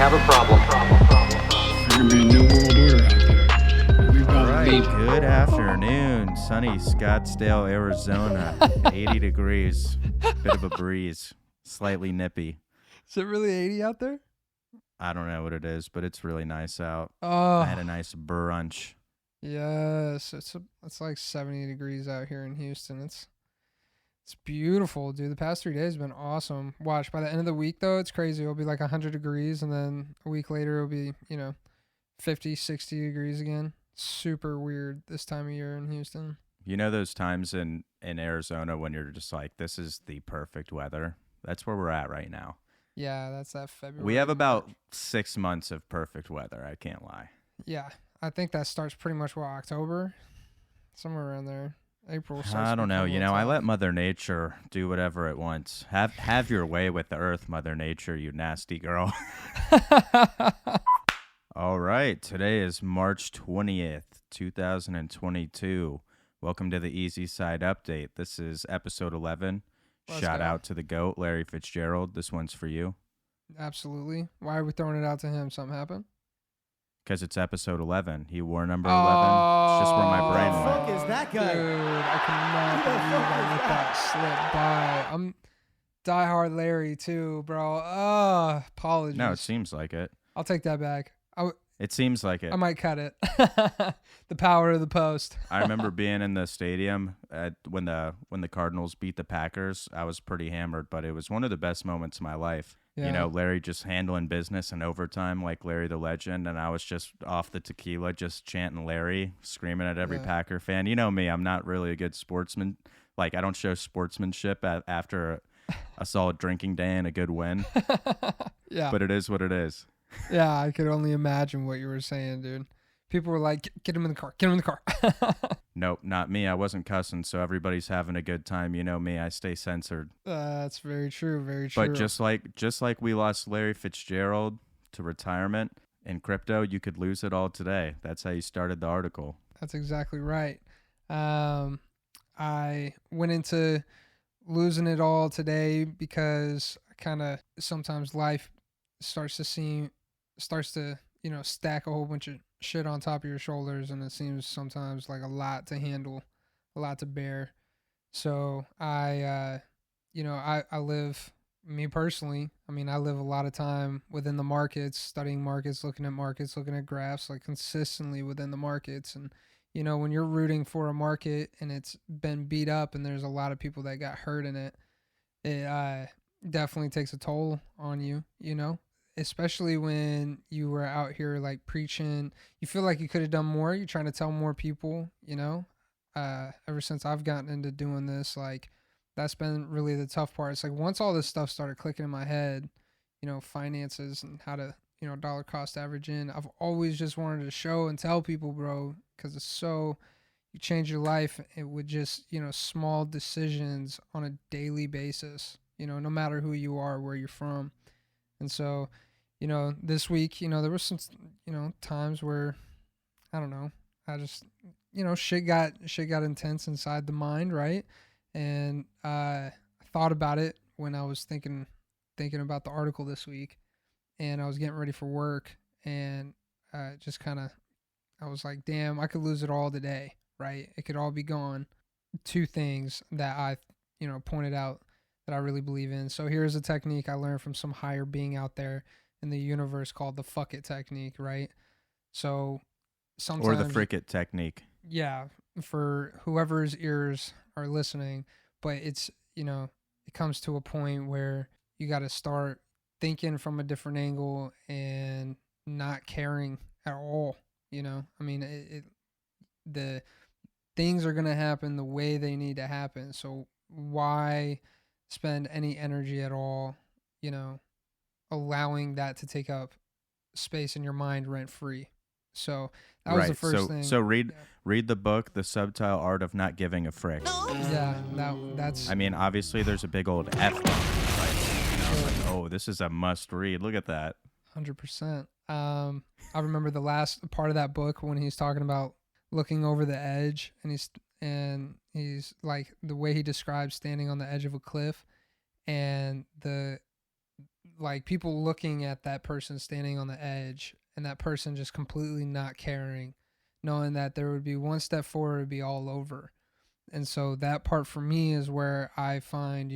have a problem. There's going to be a new world order out there. We've got to be. Good afternoon. Sunny Scottsdale, Arizona. 80 degrees. Bit of a breeze. Slightly nippy. Is it really 80 out there? I don't know what it is, but it's really nice out. Oh, I had a nice brunch. yes. It's like 70 degrees out here in Houston. It's beautiful, dude. The past 3 days have been awesome. Watch, by the end of the week, though, it's crazy. It'll be like 100 degrees, and then a week later, it'll be, 50, 60 degrees again. Super weird this time of year in Houston. You know those times in Arizona when you're just like, this is the perfect weather? That's where we're at right now. Yeah, that's that February. We have about March. 6 months of perfect weather. I can't lie. Yeah, I think that starts pretty much, October? Somewhere around there. April starts. I don't know. becoming a I little let Mother Nature do whatever it wants. Have your way with the earth, Mother Nature, you nasty girl. tough. All right. Today is March 20th, 2022. Welcome to the Easy Side Update. This is episode 11. Let's Shout go. out to the GOAT, Larry Fitzgerald. This one's for you Absolutely. Why are we throwing it out to him? Something happened? because it's episode 11. He wore number 11. It's just where my brain Oh, went. is that guy? Dude, I cannot believe I let that slip by. I'm diehard Larry too, bro. Apologies. No, it seems like it. I'll take that back. It seems like it. I might cut it. The power of the post. I remember being in the stadium when the Cardinals beat the Packers. I was pretty hammered, but it was one of the best moments of my life. Yeah. Larry just handling business in overtime like Larry the Legend, and I was just off the tequila just chanting Larry, screaming at every Yeah. Packer fan. You know me, I'm not really a good sportsman. Like, I don't show sportsmanship after a solid drinking day and a good win, Yeah. but it is what it is. Yeah, I could only imagine what you were saying, dude. People were like, get him in the car. Get him in the car. Nope, not me. I wasn't cussing, so everybody's having a good time. You know me, I stay censored. That's very true. Very true. But just like we lost Larry Fitzgerald to retirement in crypto, you could lose it all today. That's how you started the article. That's exactly right. I went into losing it all today because I kind of sometimes life starts to stack a whole bunch of shit on top of your shoulders, and it seems sometimes like a lot to handle, a lot to bear. So I live, me personally, I live a lot of time within the markets, studying markets, looking at graphs, like consistently within the markets. And, when you're rooting for a market and it's been beat up and there's a lot of people that got hurt in it, it definitely takes a toll on you, especially when you were out here like preaching. You feel like you could have done more. You're trying to tell more people, ever since I've gotten into doing this, like, that's been really the tough part. It's like once all this stuff started clicking in my head, finances and how to, dollar cost average in, I've always just wanted to show and tell people, bro, because it's so, you change your life with just, small decisions on a daily basis, no matter who you are, where you're from. And so, this week, there was some, times where, I don't know, I just, shit got intense inside the mind, right? And I thought about it when I was thinking about the article this week, and I was getting ready for work, and just kind of, I was like, damn, I could lose it all today, right? It could all be gone. Two things that I, pointed out that I really believe in. So here's a technique I learned from some higher being out there in the universe called the fuck it technique, right? So sometimes, Or the frick it technique. yeah, for whoever's ears are listening, but it's, it comes to a point where you got to start thinking from a different angle and not caring at all. The things are going to happen the way they need to happen. So why spend any energy at all, allowing that to take up space in your mind rent free? So that was the first thing. So read the book, The Subtle Art of Not Giving a Frick. Yeah, that's. Obviously there's a big old F bomb, right? Like, oh, this is a must read. Look at that. 100%. I remember the last part of that book when he's talking about looking over the edge, and he's like, the way he describes standing on the edge of a cliff, and like people looking at that person standing on the edge and that person just completely not caring, knowing that there would be one step forward, it would be all over. And so that part for me is where I find,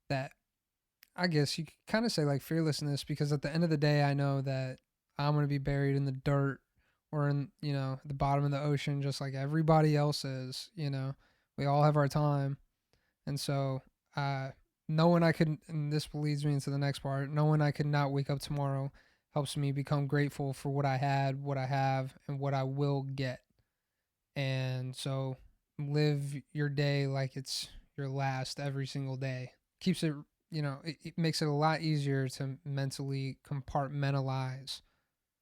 that I guess you could kind of say like fearlessness, because at the end of the day, I know that I'm going to be buried in the dirt or in, the bottom of the ocean, just like everybody else is. We all have our time. And so, knowing I could, and this leads me into the next part, knowing I could not wake up tomorrow helps me become grateful for what I had, what I have, and what I will get. And so live your day like it's your last every single day. Keeps it, it makes it a lot easier to mentally compartmentalize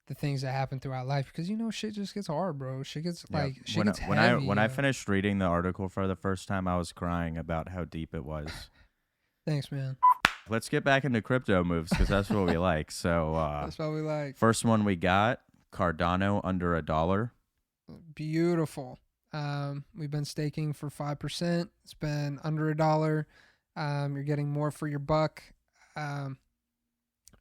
the things that happen throughout life, because shit just gets hard, bro. Shit gets when heavy. I finished reading the article for the first time, I was crying about how deep it was. Thanks, man. Let's get back into crypto moves, because that's what we like. So That's what we like. first one we got, Cardano under $1. Beautiful. We've been staking for 5%. It's been under $1. You're getting more for your buck.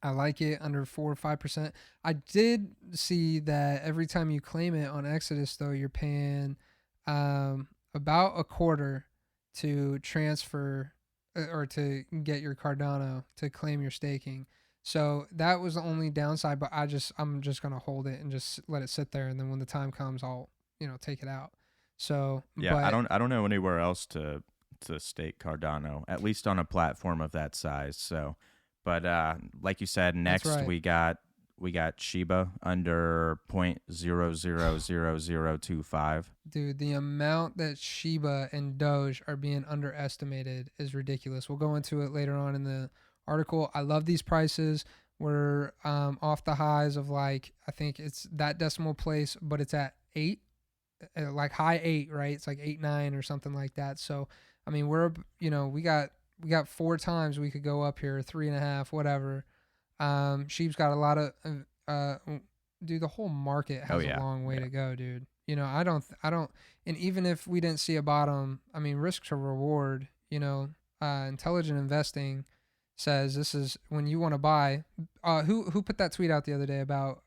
I like it under 4 or 5%. I did see that every time you claim it on Exodus, though, you're paying about a quarter to transfer or to get your Cardano to claim your staking. So that was the only downside, but I'm just gonna hold it and just let it sit there, and then when the time comes, I'll take it out. So Yeah, but, I don't know anywhere else to stake Cardano, at least on a platform of that size. So, but like you said, next right. we got Shiba under 0.000025. Dude, the amount that Shiba and Doge are being underestimated is ridiculous. We'll go into it later on in the article. I love these prices. We're off the highs of I think it's that decimal place, but it's at 8, like high 8, right? It's like 8.9 or something like that. So, I mean, we're, we got 4 times we could go up here, 3.5, whatever. Sheep's got a lot of, dude, the whole market has a long way to go, dude. I don't, and even if we didn't see a bottom, I mean, risk to reward, intelligent investing says this is when you want to buy. Who put that tweet out the other day about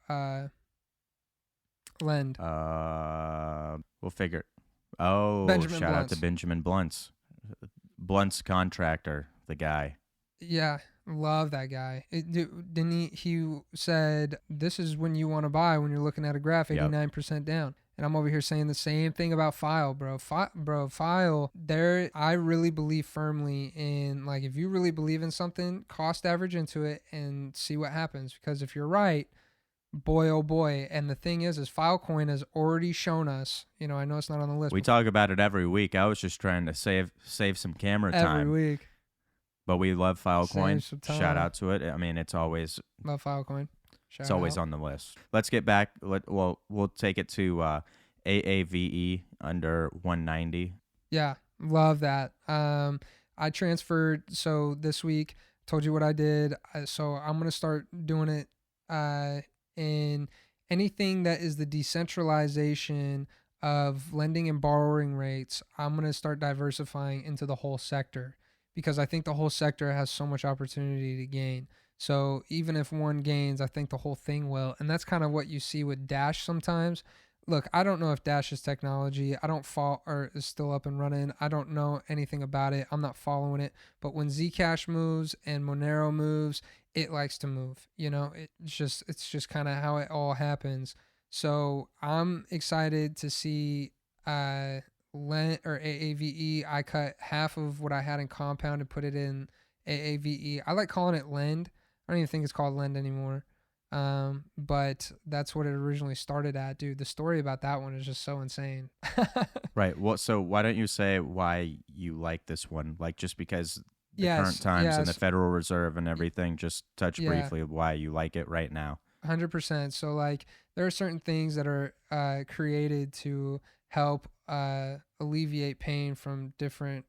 Lend? We'll figure. Oh, Benjamin shout out Bluntz. to Benjamin Bluntz, Blunt's contractor, the guy. Yeah, love that guy. Didn't he said this is when you want to buy when you're looking at a graph 89% down. And I'm over here saying the same thing about File, bro. File, there, I really believe firmly in, if you really believe in something, cost average into it and see what happens. Because if you're right, boy, oh boy. And the thing is Filecoin has already shown us, I know it's not on the list. We talk about it every week. I was just trying to save some camera time. Every week. But we love Filecoin. Save some time. Shout out to it. I mean, it's always... Love Filecoin. It's always on the list. Let's get back. We'll take it to AAVE under 190. Yeah, love that. I transferred. So this week, told you what I did. So I'm going to start doing it in anything that is the decentralization of lending and borrowing rates. I'm going to start diversifying into the whole sector, because I think the whole sector has so much opportunity to gain. So even if one gains, I think the whole thing will. And that's kind of what you see with Dash sometimes. Look, I don't know if Dash's technology, I don't follow, or is still up and running. I don't know anything about it. I'm not following it. But when Zcash moves and Monero moves, it likes to move. It's just kind of how it all happens. So I'm excited to see Lend or AAVE. I cut half of what I had in Compound and put it in AAVE. I like calling it Lend. I don't even think it's called Lend anymore. But that's what it originally started at, dude. The story about that one is just so insane. Right. Well, so why don't you say why you like this one? Just because the current times and the Federal Reserve and everything, just touch briefly why you like it right now. 100%. So there are certain things that are created to help alleviate pain from different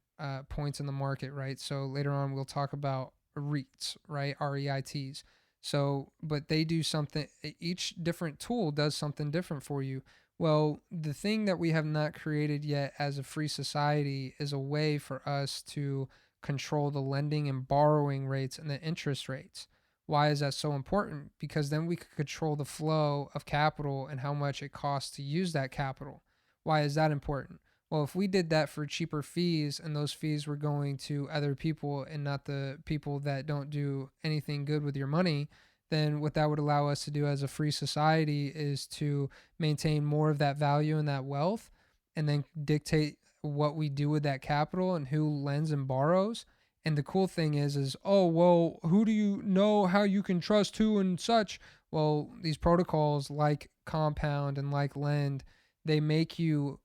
points in the market, right? So later on we'll talk about REITs, right? REITs. So, but they do something, each different tool does something different for you. Well, the thing that we have not created yet as a free society is a way for us to control the lending and borrowing rates and the interest rates. Why is that so important? Because then we could control the flow of capital and how much it costs to use that capital. Why is that important? Well, if we did that for cheaper fees and those fees were going to other people and not the people that don't do anything good with your money, then what that would allow us to do as a free society is to maintain more of that value and that wealth and then dictate what we do with that capital and who lends and borrows. And the cool thing is, oh, well, who do you know how you can trust who and such? Well, these protocols like Compound and like Lend, they make you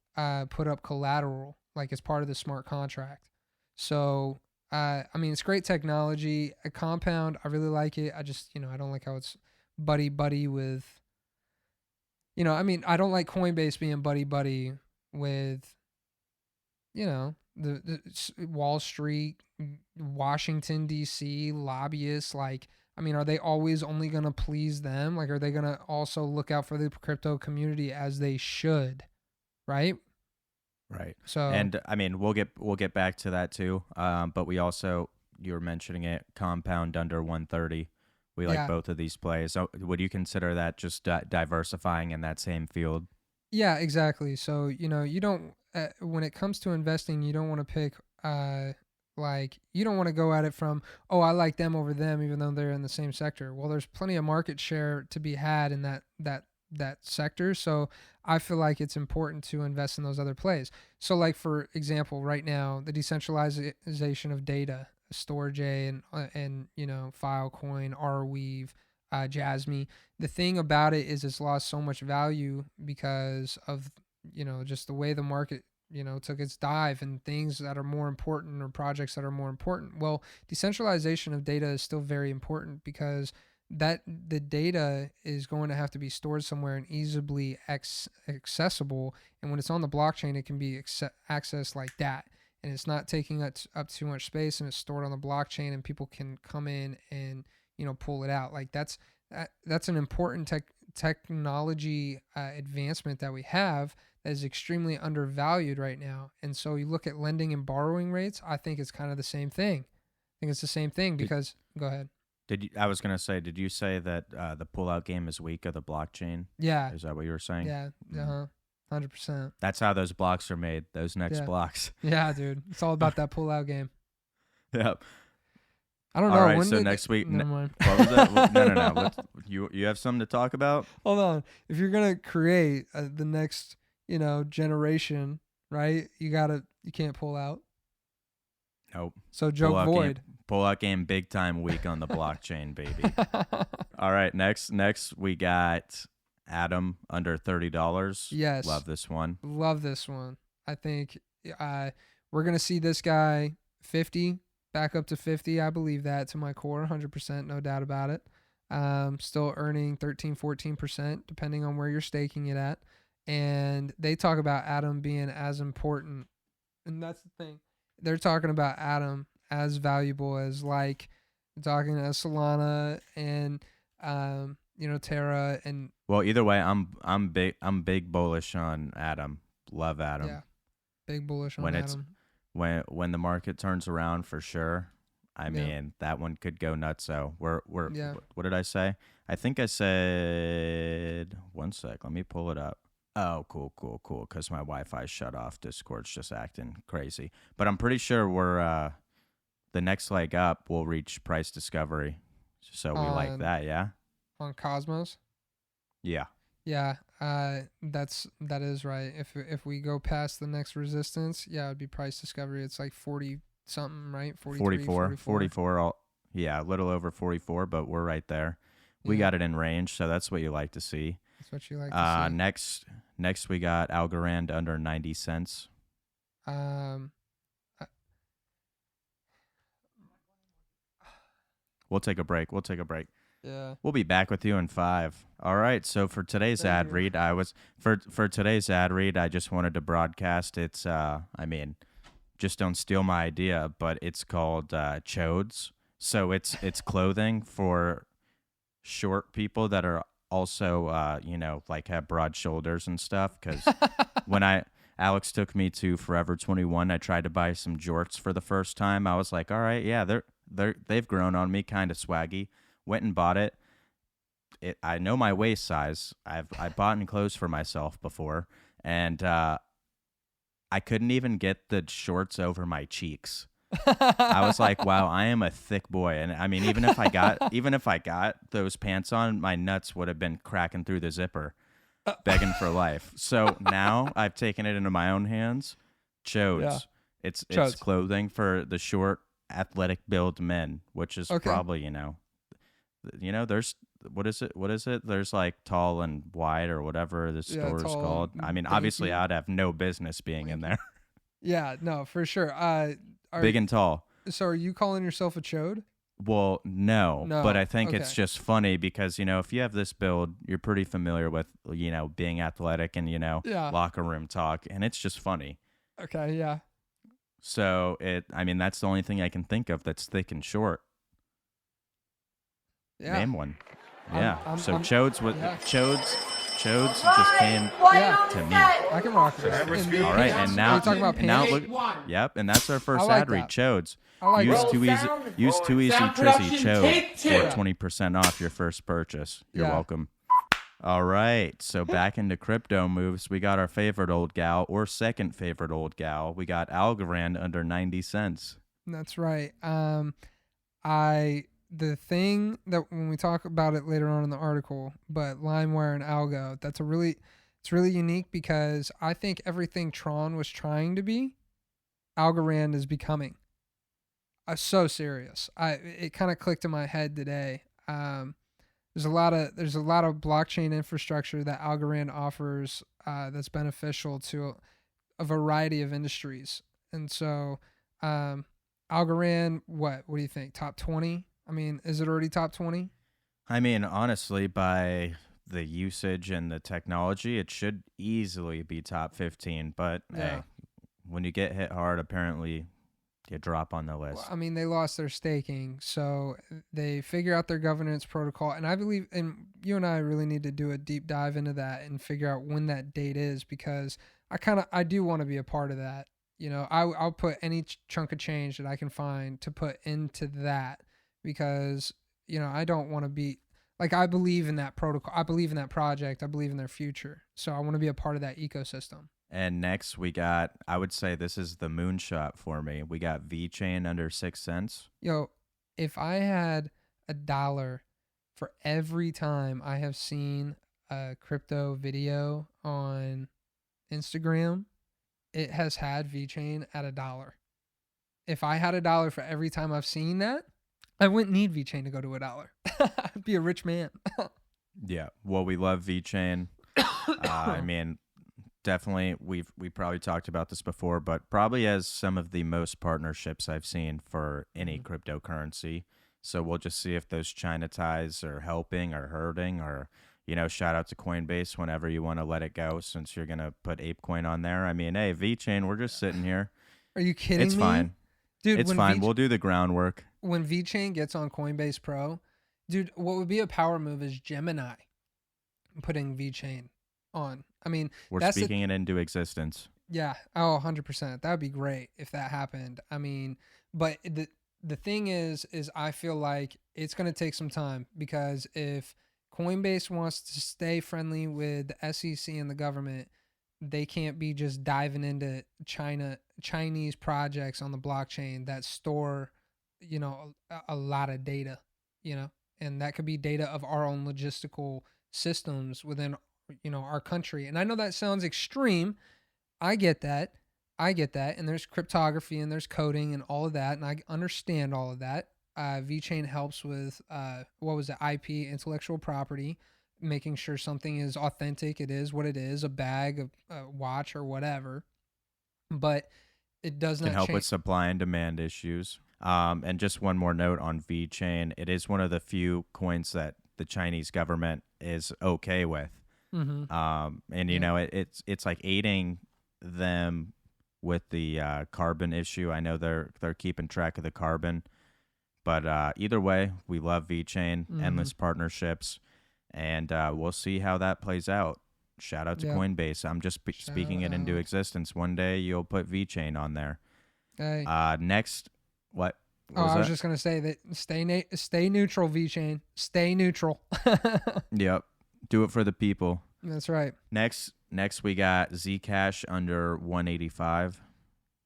put up collateral like as part of the smart contract. So, I mean, it's great technology. A Compound, I really like it. I just, I don't like how it's buddy with, I mean, I don't like Coinbase being buddy with, the Wall Street, Washington, D.C. lobbyists. Like, I mean, are they always only going to please them? Like, are they going to also look out for the crypto community as they should? Right. Right. So, and I mean, we'll get back to that too. But we also, you were mentioning it, Compound under 130. We like both of these plays. So would you consider that just diversifying in that same field? Yeah, exactly. So, you don't, when it comes to investing, you don't want to pick, you don't want to go at it from, oh, I like them over them, even though they're in the same sector. Well, there's plenty of market share to be had in that sector. So I feel like it's important to invest in those other plays. So like, for example, right now, the decentralization of data, Storj and Filecoin, Arweave, Jasmy. The thing about it is it's lost so much value because of, just the way the market, took its dive and things that are more important or projects that are more important. Well, decentralization of data is still very important because that the data is going to have to be stored somewhere and easily accessible. And when it's on the blockchain, it can be accessed like that. And it's not taking up too much space, and it's stored on the blockchain, and people can come in and, pull it out. Like that's an important technology advancement that we have that is extremely undervalued right now. And so you look at lending and borrowing rates, I think it's kind of the same thing. I think it's the same thing because, go ahead. I was going to say, did you say that the pullout game is weak of the blockchain? Yeah. Is that what you were saying? Yeah. 100%. That's how those blocks are made, those next blocks. Yeah, dude. It's all about that pullout game. Yep. I don't know. All right, so next week. Never mind. What was that? No. You have something to talk about? Hold on. If you're going to create the next, generation, right, you can't pull out. Nope. So joke void. Pullout game big time week on the blockchain, baby. All right, next we got Atom under $30. Yes. Love this one. I think we're going to see this guy 50, back up to 50. I believe that to my core, 100%, no doubt about it. Still earning 13, 14%, depending on where you're staking it at. And they talk about Atom being as important. And that's the thing. They're talking about Atom as valuable as talking to Solana and Terra and. Well, either way, I'm big bullish on Atom. Love Atom. Yeah, big bullish on Atom. When the market turns around, for sure. I mean, that one could go nuts. So what did I say? I think I said, one sec, let me pull it up. Oh, cool. Because my Wi-Fi shut off. Discord's just acting crazy. But I'm pretty sure we're the next leg up will reach price discovery. So we like that, yeah. On Cosmos. Yeah. Yeah. That is right. If we go past the next resistance, it'd be price discovery. It's like 40 something, right? 44. Yeah, a little over 44, but we're right there. We got it in range, so that's what you like to see. That's what you like to see. Next we got Algorand under 90 cents. We'll take a break. Yeah. We'll be back with you in 5. All right. So for today's ad read, I just wanted to broadcast. It's just don't steal my idea, but it's called Chodes. So it's clothing for short people that are also have broad shoulders and stuff. Because when Alex took me to Forever 21, I tried to buy some jorts for the first time. I was like, all right, yeah, they've grown on me, kind of swaggy. went and bought it. I know my waist size. I bought in clothes for myself before, and I couldn't even get the shorts over my cheeks. I was like, wow, I am a thick boy. And I mean, even if I got those pants on, my nuts would have been cracking through the zipper, begging for life. So now I've taken it into my own hands. Chodes. Yeah. It's Chodes. clothing for the short, athletic build men, which is probably, there's what is it? There's like tall and wide or whatever the store is called. I mean, obviously I'd have no business being in there. Yeah, no, for sure. Big and tall. So are you calling yourself a chode? Well, no, but I think it's just funny because, if you have this build, you're pretty familiar with, being athletic and, locker room talk, and it's just funny. Okay, yeah. So that's the only thing I can think of that's thick and short. Yeah. Name one. Yeah. Chodes just came to me. I can rock it. All right, and now talking about pants? Yep, and that's our first like ad read. that. Chodes. I like use that. Too Easy Trizzy Chode for 20% off your first purchase. You're welcome. All right, so back into crypto moves. We got our favorite old gal or second favorite old gal. We got Algorand under 90 cents. That's right. The thing that when we talk about it later on in the article, but LimeWire and Algo, it's really unique because I think everything Tron was trying to be, Algorand is becoming. I'm so serious. It kind of clicked in my head today. There's a lot of blockchain infrastructure that Algorand offers that's beneficial to a variety of industries. And so Algorand, what do you think? Top 20? I mean, is it already top 20? I mean, honestly, by the usage and the technology, it should easily be top 15. But hey, when you get hit hard, apparently you drop on the list. Well, I mean, they lost their staking, so they figure out their governance protocol. And I believe, and you and I really need to do a deep dive into that and figure out when that date is, because I do want to be a part of that. I'll put any chunk of change that I can find to put into that. Because, I don't want to be like, I believe in that protocol. I believe in that project. I believe in their future. So I want to be a part of that ecosystem. And next we got, I would say this is the moonshot for me. We got VeChain under 6 cents. Yo, if I had $1 for every time I have seen a crypto video on Instagram, it has had VeChain at $1. If I had $1 for every time I've seen that, I wouldn't need VeChain to go to $1. I'd be a rich man. Yeah. Well, we love VeChain. I mean, definitely, we probably talked about this before, but probably has some of the most partnerships I've seen for any cryptocurrency. So we'll just see if those China ties are helping or hurting, or, shout out to Coinbase whenever you want to let it go, since you're going to put ApeCoin on there. I mean, hey, VeChain, we're just sitting here. Are you kidding me? It's fine. Dude, it's fine. We'll do the groundwork. When VeChain gets on Coinbase Pro, dude, what would be a power move is Gemini putting VeChain on. I mean, we're speaking it into existence. Yeah. Oh, 100%. That would be great if that happened. I mean, but the thing is I feel like it's going to take some time, because if Coinbase wants to stay friendly with the SEC and the government, they can't be just diving into Chinese projects on the blockchain that store, a lot of data, and that could be data of our own logistical systems within, our country. And I know that sounds extreme. I get that. And there's cryptography and there's coding and all of that. And I understand all of that. VeChain helps with, IP, intellectual property, making sure something is authentic. It is what it is, a bag, a watch, or whatever. But it does not can help with supply and demand issues. And just one more note on VeChain. It is one of the few coins that the Chinese government is okay with. Mm-hmm. And it's like aiding them with the carbon issue. I know they're keeping track of the carbon, but either way, we love VeChain, endless partnerships, and we'll see how that plays out. Shout out to Coinbase. I'm just speaking it into existence. One day you'll put VeChain on there. Hey. Next, what? What Oh, was I was that? just gonna say that stay neutral, V Chain. Stay neutral. Yep. Do it for the people. That's right. Next we got Zcash under 185.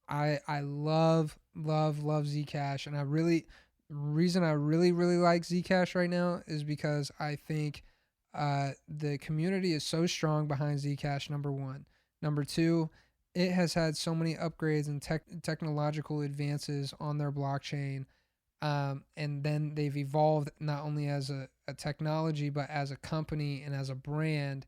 I love Zcash, and reason I really like Zcash right now is because I think the community is so strong behind Zcash. Number one, number two, it has had so many upgrades and technological advances on their blockchain, and then they've evolved not only as a technology but as a company and as a brand,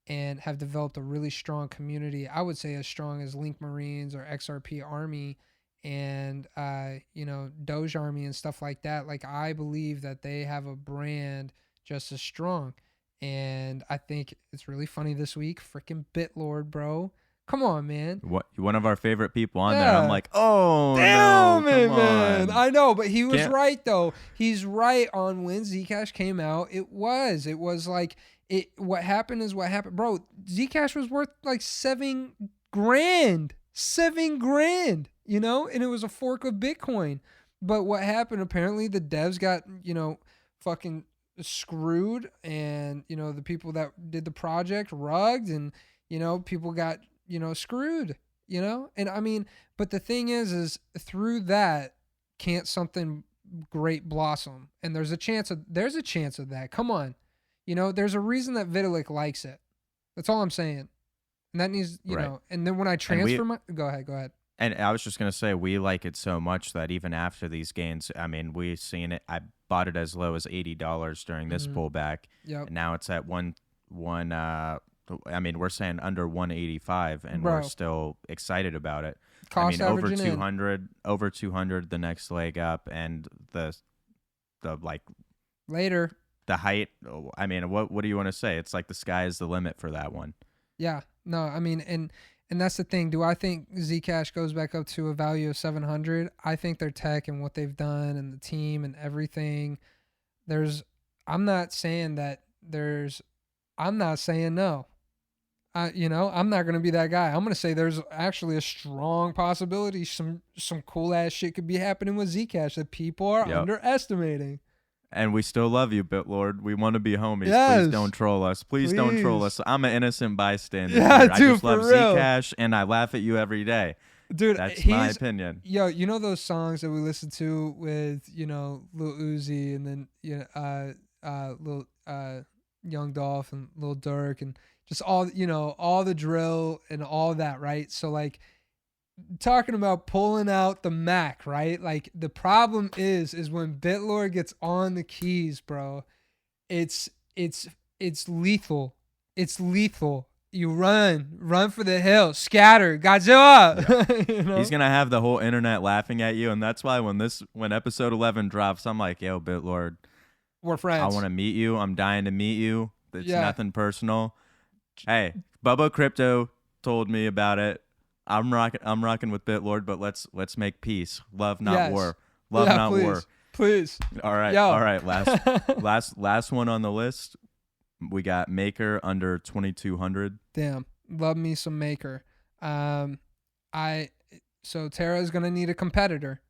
and have developed a really strong community. I would say as strong as Link Marines or XRP Army and Doge Army and stuff like that. Like, I believe that they have a brand just as strong. And I think it's really funny this week. Freaking BitLord, bro. Come on, man. What, one of our favorite people on there. I'm Yeah. like, oh Damn no, it, come man. on. I know, but he was Can't- right though. He's right on when Zcash came out. It was like what happened is what happened. Bro, Zcash was worth like $7,000. $7,000, and it was a fork of Bitcoin. But what happened, apparently the devs got, fucking screwed, and the people that did the project rugged, and people got screwed, and I mean, but the thing is through that, can't something great blossom? And there's a chance of that. Come on, there's a reason that Vitalik likes it. That's all I'm saying. And that needs, Right. and then when I transfer go ahead. And I was just going to say, we like it so much that even after these gains, I mean, we've seen it. I bought it as low as $80 during this pullback. Yep. And now it's at we're saying under 185, and Bro. we're still excited about it. Cost over averaging in. 200 the next leg up, and the like Later. the height. I mean, what do you want to say? It's like the sky is the limit for that one. Yeah. No, I mean, and that's the thing. Do I think Zcash goes back up to a value of 700? I think their tech and what they've done and the team and everything. I'm not saying no. I'm not going to be that guy. I'm going to say there's actually a strong possibility some cool ass shit could be happening with Zcash that people are underestimating. And we still love you, BitLord. We want to be homies. Yes. Please don't troll us. Please don't troll us. I'm an innocent bystander. Yeah, here. I dude, just love for real. Zcash, and I laugh at you every day. Dude, That's my opinion. Yo, those songs that we listen to with, Lil Uzi, and then Lil Young Dolph and Lil Durk, and just all the drill and all that, right? So like, talking about pulling out the Mac, right? Like, the problem is when BitLord gets on the keys, bro, it's lethal. It's lethal. You run for the hills, scatter, Godzilla. Yeah. He's gonna have the whole internet laughing at you, and that's why when episode 11 drops, I'm like, yo, BitLord, we're friends. I want to meet you. I'm dying to meet you. It's nothing personal. Hey, Bubba Crypto told me about it. I'm rocking with BitLord, but let's make peace. Love, not war. Love, not please. war. Please. All right. Yo. All right. Last one on the list. We got Maker under 2,200. Damn. Love me some Maker. So Terra is gonna need a competitor.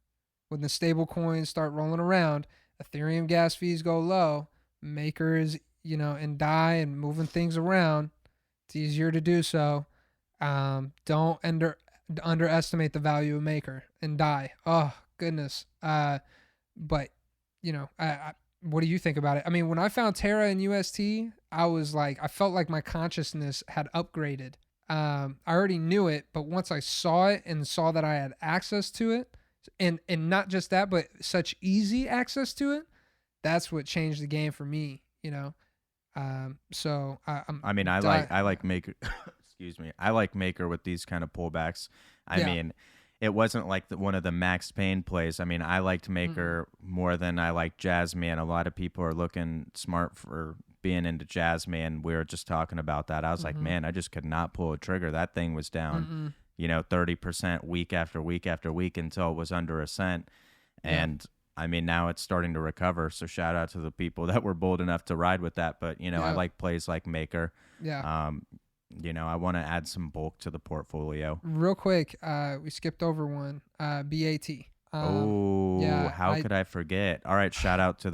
When the stable coins start rolling around, Ethereum gas fees go low. Maker is, and DAI and moving things around. It's easier to do so. Don't underestimate the value of Maker and DAI. Oh goodness. But what do you think about it? I mean, when I found Terra and UST, I felt like my consciousness had upgraded. I already knew it, but once I saw it and saw that I had access to it, and not just that, but such easy access to it, that's what changed the game for me. So I like Maker. Excuse me. I like Maker with these kind of pullbacks. I mean, it wasn't like one of the Max Payne plays. I mean, I liked Maker more than I liked Jazzman. A lot of people are looking smart for being into Jazzman. We were just talking about that. I was like, man, I just could not pull a trigger. That thing was down, 30% week after week after week until it was under a cent. And I mean, now it's starting to recover. So shout out to the people that were bold enough to ride with that. But, I like plays like Maker. Yeah. I want to add some bulk to the portfolio. Real quick, we skipped over one. BAT. Oh, Yeah, how could I forget? All right, shout out to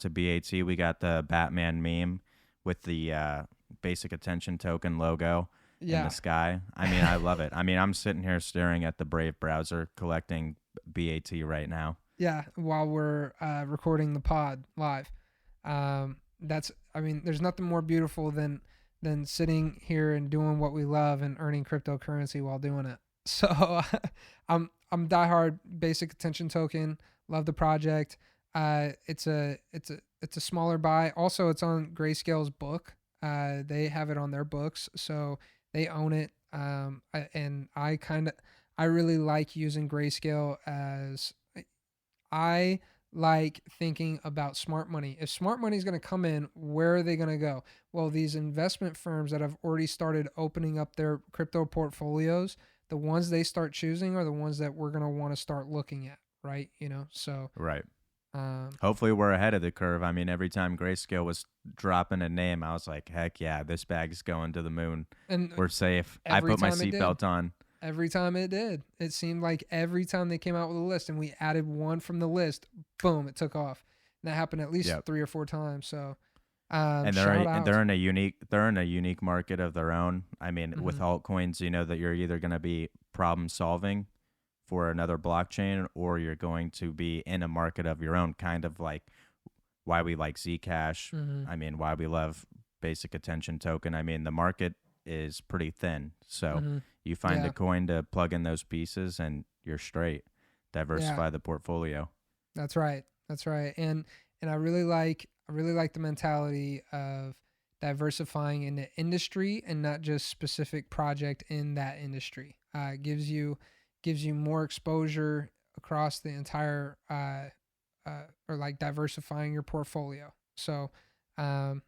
BAT. We got the Batman meme with the basic attention token logo in the yeah, sky. I mean, I love it. I mean, I'm sitting here staring at the Brave browser collecting BAT right now. yeah. While we're recording the pod live, I mean, there's nothing more beautiful than sitting here and doing what we love and earning cryptocurrency while doing it. So, I'm diehard basic attention token. Love the project. It's a smaller buy. Also, it's on Grayscale's book. They have it on their books, so they own it. And I really like using Grayscale as I like thinking about smart money. If smart money is going to come in, where are they going to go? Well, these investment firms that have already started opening up their crypto portfolios, the ones they start choosing are the ones that we're going to want to start looking at, right? So Right. um, Hopefully, we're ahead of the curve. I mean, every time Grayscale was dropping a name, I was like, heck yeah, this bag's going to the moon. and We're safe. I every put my time it did. seatbelt on. Every time it did. It seemed like every time they came out with a list and we added one from the list, boom, it took off. And that happened at least Yep. 3 or 4 times. So, And shout out. they're in a unique market of their own. I mean, with altcoins, you know that you're either going to be problem solving for another blockchain, or you're going to be in a market of your own, kind of like why we like Zcash. Mhm. I mean, why we love basic attention token. I mean, the market is pretty thin, so Mhm. you find Yeah. a coin to plug in those pieces, and you're straight. Diversify the portfolio. That's right. That's right. And I really like the mentality of diversifying in the industry and not just specific project in that industry. Gives you more exposure across the entire or like diversifying your portfolio. So um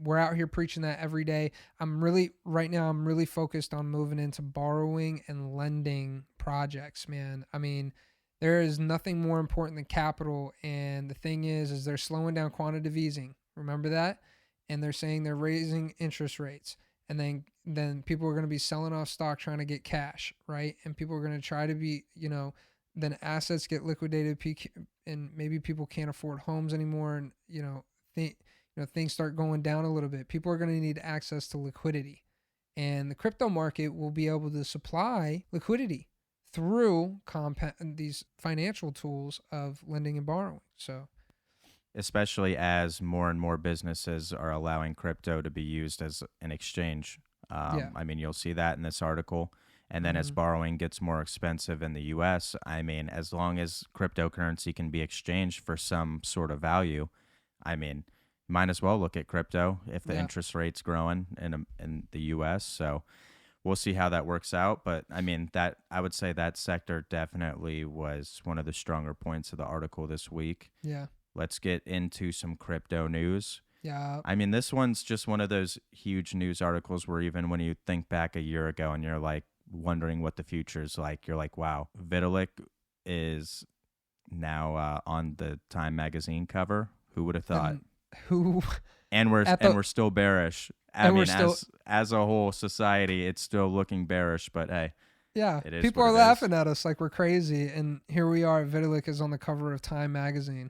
we're out here preaching that every day. Right now I'm really focused on moving into borrowing and lending projects, man. I mean, there is nothing more important than capital, and the thing is they're slowing down quantitative easing. Remember that? And they're saying they're raising interest rates. And then people are going to be selling off stock trying to get cash, right? And people are going to try to be, then assets get liquidated, and maybe people can't afford homes anymore, and things start going down a little bit. People are going to need access to liquidity, and the crypto market will be able to supply liquidity through these financial tools of lending and borrowing. So, especially as more and more businesses are allowing crypto to be used as an exchange. Yeah. I mean, you'll see that in this article. And then as Mhm. borrowing gets more expensive in the US, I mean, as long as cryptocurrency can be exchanged for some sort of value, I mean, might as well look at crypto if the Yeah. interest rate's growing in the US. So we'll see how that works out. But I mean, that I would say that sector definitely was one of the stronger points of the article this week. Yeah. Let's get into some crypto news. Yeah. I mean, this one's just one of those huge news articles where even when you think back a year ago and you're like wondering what the future is like, you're like, wow, Vitalik is now on the Time magazine cover. Who would have thought? And who And we're at the- we're still bearish. I And we're mean, still- as a whole society, it's still looking bearish. But hey, Yeah, It is people what are it is. laughing at us like we're crazy, and here we are. Vitalik is on the cover of Time magazine.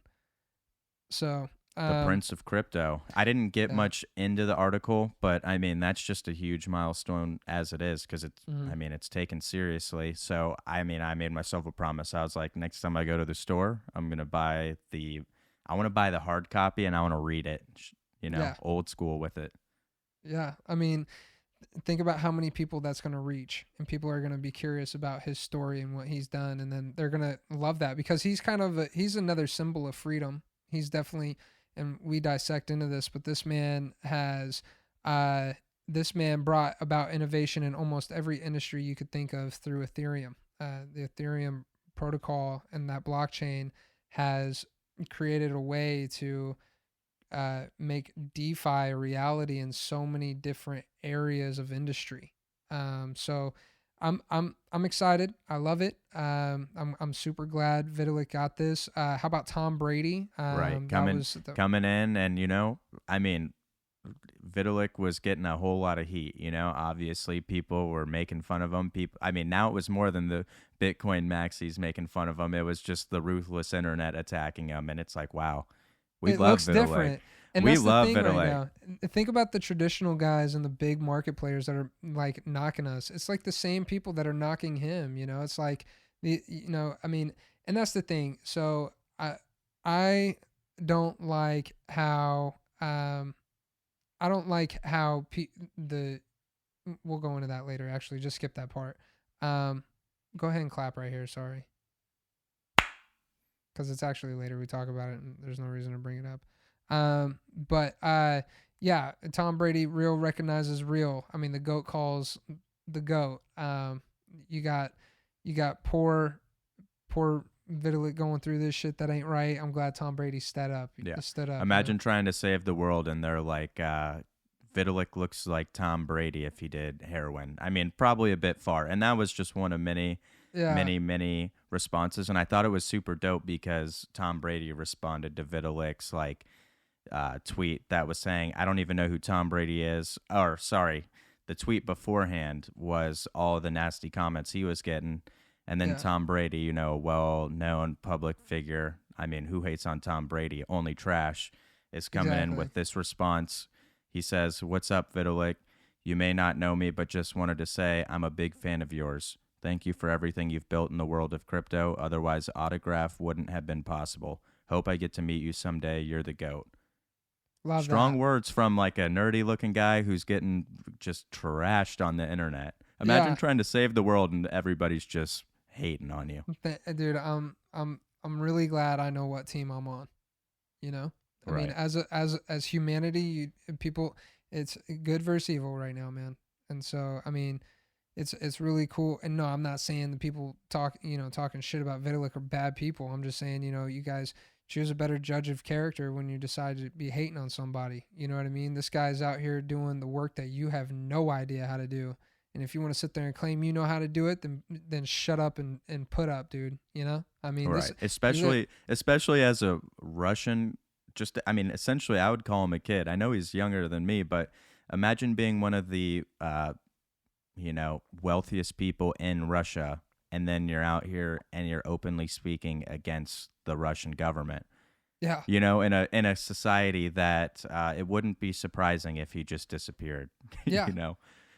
So, the Prince of Crypto. I didn't get yeah. much into the article, but I mean that's just a huge milestone as it is because it's. Mhm. I mean it's taken seriously. So I mean I made myself a promise. I was like, next time I go to the store, I'm gonna buy the. I want to buy the hard copy and I want to read it. Yeah. Old school with it. yeah, I mean, think about how many people that's going to reach, and people are going to be curious about his story and what he's done, and then they're going to love that because he's he's another symbol of freedom. He's definitely, and we dissect into this, but this man brought about innovation in almost every industry you could think of through Ethereum. The Ethereum protocol and that blockchain has created a way to make DeFi a reality in so many different areas of industry. So I'm excited. I love it. I'm super glad Vitalik got this. How about Tom Brady? Right. That was Coming in and I mean Vitalik was getting a whole lot of heat. Obviously people were making fun of him. I mean, now it was more than the Bitcoin maxis making fun of him. It was just the ruthless internet attacking him, and it's like, wow, we It love looks Vitalik. different. And We that's the love thing right Vitalik. now. Think about the traditional guys and the big market players that are like knocking us. It's like the same people that are knocking him. It's like I mean, and that's the thing. So I don't like how I don't like how we'll go into that later. Actually, just skip that part. Go ahead and clap right here. Sorry, because it's actually later we talk about it, and there's no reason to bring it up. But yeah, Tom Brady real recognizes real. I mean, the GOAT calls the GOAT. You got poor Vitalik going through this shit that ain't right. I'm glad Tom Brady stood up. Yeah. Stood up. Imagine trying to save the world, and they're like, Vitalik looks like Tom Brady if he did heroin. I mean, probably a bit far. And that was just one of many responses. And I thought it was super dope because Tom Brady responded to Vitalik's tweet that was saying, I don't even know who Tom Brady is. Or sorry, the tweet beforehand was all the nasty comments he was getting. And then Tom Brady, a well-known public figure. I mean, who hates on Tom Brady? Only trash is coming in with this response. He says, "What's up, Vitalik? You may not know me, but just wanted to say I'm a big fan of yours. Thank you for everything you've built in the world of crypto. Otherwise, autograph wouldn't have been possible. Hope I get to meet you someday. You're the GOAT." Love Strong that. words from like a nerdy-looking guy who's getting just trashed on the internet. Imagine trying to save the world and everybody's just hating on you. Dude, I'm really glad I know what team I'm on. I mean, as humanity, people, it's good versus evil right now, man. And so, I mean, it's really cool. And no, I'm not saying the people talking shit about Vitalik are bad people. I'm just saying, you guys choose a better judge of character when you decide to be hating on somebody. You know what I mean? This guy's out here doing the work that you have no idea how to do. And if you want to sit there and claim you know how to do it, then shut up and put up, dude. I mean, right. Especially as a Russian. Essentially, I would call him a kid. I know he's younger than me, but imagine being one of the, wealthiest people in Russia, and then you're out here and you're openly speaking against the Russian government. Yeah. In a society that it wouldn't be surprising if he just disappeared. Yeah.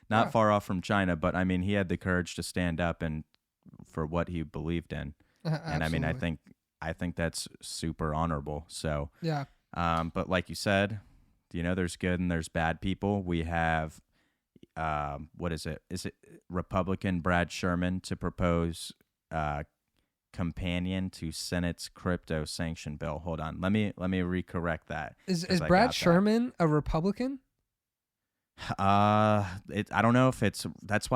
Not far off from China, but I mean, he had the courage to stand up and for what he believed in. And I mean, I think that's super honorable. So, yeah. But like you said, there's good and there's bad people. We have, what is it? Is it Republican Brad Sherman to propose companion to Senate's crypto sanction bill? Hold on. Let me recorrect that. Is Brad Sherman a Republican? I don't know if that's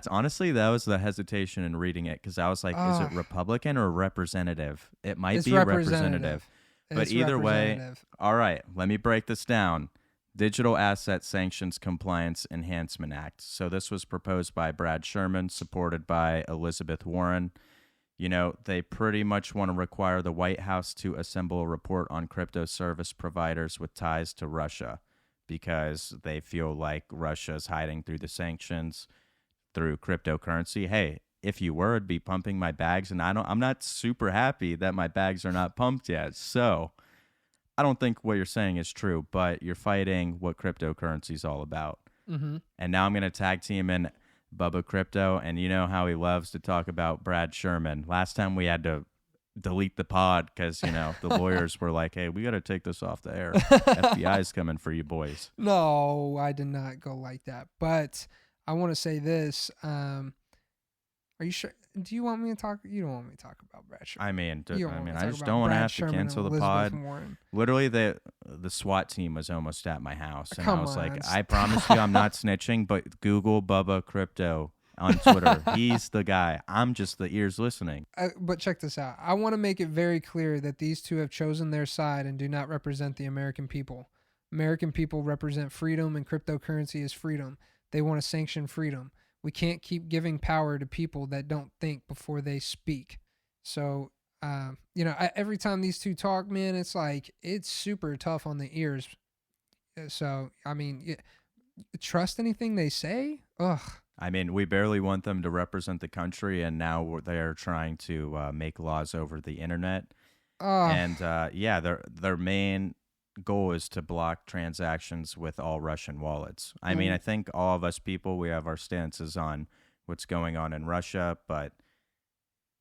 honestly that was the hesitation in reading it because I was like, is it Republican or representative? It might be representative. But either way, all right, let me break this down. Digital Asset Sanctions Compliance Enhancement Act. So this was proposed by Brad Sherman, supported by Elizabeth Warren. They pretty much want to require the White House to assemble a report on crypto service providers with ties to Russia, because they feel like Russia's hiding through the sanctions through cryptocurrency. Hey, if you were, it'd be pumping my bags, and I'm not super happy that my bags are not pumped yet. So I don't think what you're saying is true, but you're fighting what cryptocurrency is all about. Mm-hmm. And now I'm going to tag team in Bubba Crypto, and you know how he loves to talk about Brad Sherman. Last time we had to delete the pod because the lawyers were like, hey, we got to take this off the air. FBI's coming for you boys. No, I did not go like that, but I want to say this. Are you sure? Do you want me to talk? You don't want me to talk about Brad Sherman. I just don't want to have to cancel the pod. Literally, the SWAT team was almost at my house, and I was like, I promise you I'm not snitching, but Google Bubba Crypto on Twitter. He's the guy. I'm just the ears listening. But check this out. I want to make it very clear that these two have chosen their side and do not represent the American people. American people represent freedom, and cryptocurrency is freedom. They want to sanction freedom. We can't keep giving power to people that don't think before they speak. So, every time these two talk, man, it's like, it's super tough on the ears. So I mean, trust anything they say? Ugh. I mean, we barely want them to represent the country, and now they're trying to make laws over the internet. And yeah, their main goal is to block transactions with all Russian wallets. I mean, I think all of us people, we have our stances on what's going on in Russia, but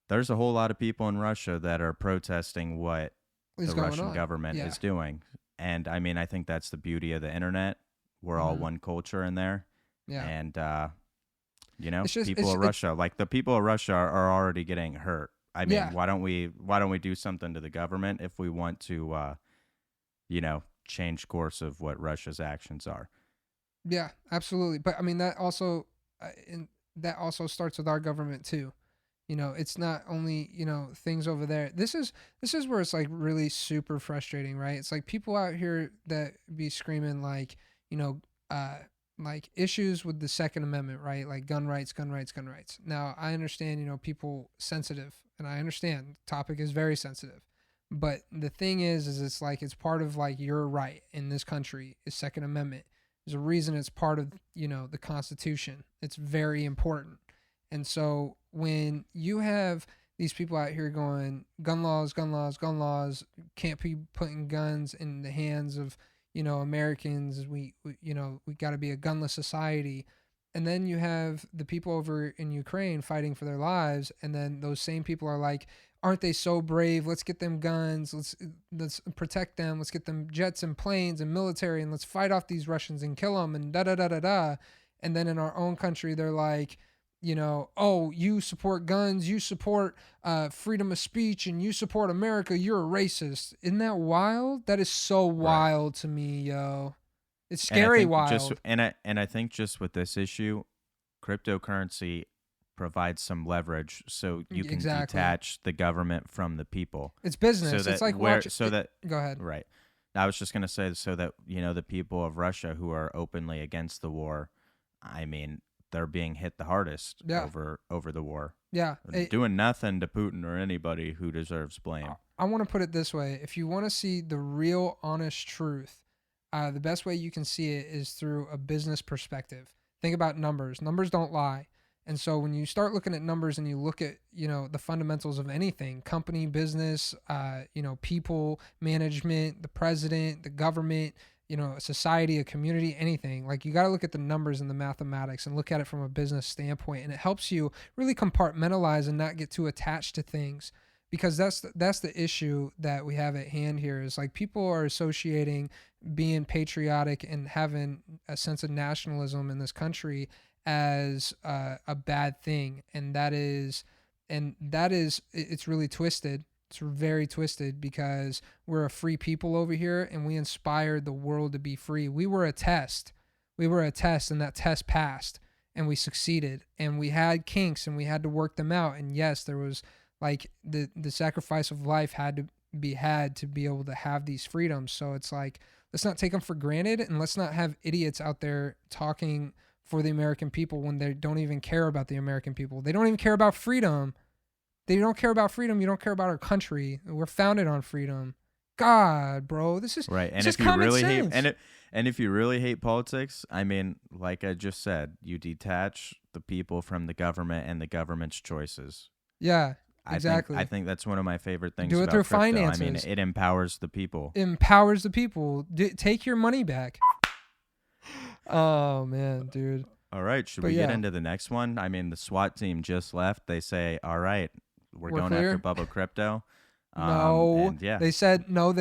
there's a whole lot of people in Russia that are protesting what the Russian government is doing. And I mean, I think that's the beauty of the internet. We're all one culture in there. Yeah. And, you know, people of Russia, like the people of Russia are already getting hurt. I mean, why don't we do something to the government if we want to, you know, change course of what Russia's actions are? Yeah, absolutely. But I mean, that also starts with our government too. You know, it's not only, you know, things over there. This is where it's like really super frustrating, right? It's like people out here that be screaming like, you know, like issues with the Second Amendment, right? Like gun rights, gun rights, gun rights. Now, I understand, you know, people sensitive, and I understand the topic is very sensitive. But the thing is it's like it's part of like your right in this country is Second Amendment. There's a reason it's part of, you know, the Constitution. It's very important. And so when you have these people out here going gun laws, gun laws, gun laws, can't be putting guns in the hands of, you know, Americans, we you know, we got to be a gunless society. And then you have the people over in Ukraine fighting for their lives, and then those same people are like, aren't they so brave? Let's get them guns. Let's protect them. Let's get them jets and planes and military, and let's fight off these Russians and kill them and da da da da da. And then in our own country, they're like, you know, oh, you support guns, you support freedom of speech, and you support America. You're a racist. Isn't that wild? That is so wild to me, yo. It's scary wild. And I think just with this issue, cryptocurrency provides some leverage so you can detach the government from the people. It's business. So it's like go ahead. Right. I was just going to say so that, you know, the people of Russia who are openly against the war, I mean, they're being hit the hardest over the war. Yeah. Doing nothing to Putin or anybody who deserves blame. I want to put it this way. If you want to see the real honest truth, the best way you can see it is through a business perspective. Think about numbers. Numbers don't lie. And so when you start looking at numbers and you look at, you know, the fundamentals of anything, company, business, you know, people, management, the president, the government, you know, a society, a community, anything, like you got to look at the numbers and the mathematics and look at it from a business standpoint. And it helps you really compartmentalize and not get too attached to things. Because that's the issue that we have at hand here is like people are associating being patriotic and having a sense of nationalism in this country as a bad thing, and that is it's really twisted. It's very twisted because we're a free people over here and we inspired the world to be free. We were a test, and that test passed and we succeeded, and we had kinks and we had to work them out. And yes, there was like the sacrifice of life had to be able to have these freedoms. So it's like, let's not take them for granted, and let's not have idiots out there talking for the American people when they don't even care about the American people. They don't even care about freedom. They don't care about freedom. You don't care about our country. We're founded on freedom. God, bro, this is right. And this if you really if you really hate politics, I mean, like I just said, you detach the people from the government and the government's choices. Yeah. Exactly. I think that's one of my favorite things. Do it about through crypto. finances. I mean, it empowers the people. Take your money back. Oh man, dude. All right, should we get into the next one? I mean, the SWAT team just left. They say, "All right, we're going clear? after Bubba Crypto." No, and yeah. They said, oh,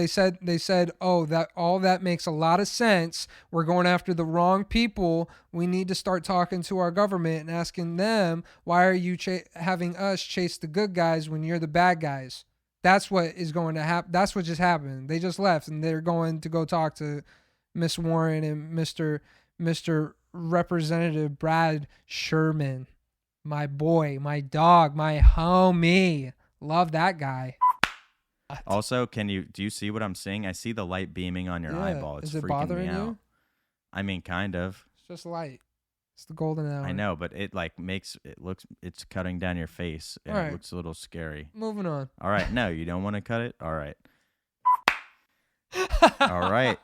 that makes a lot of sense. We're going after the wrong people. We need to start talking to our government and asking them, why are you having us chase the good guys when you're the bad guys? That's what is going to happen. That's what just happened. They just left and they're going to go talk to Miss Warren and Mr. Representative Brad Sherman. My boy, my dog, my homie. Love that guy. Also, do you see what I'm seeing? I see the light beaming on your eyeball. It's freaking bothering me out. you? I mean, kind of. It's just light. It's the golden hour. I know, but it like it's cutting down your face and it looks a little scary. Moving on. All right. No, you don't want to cut it? All right. All right.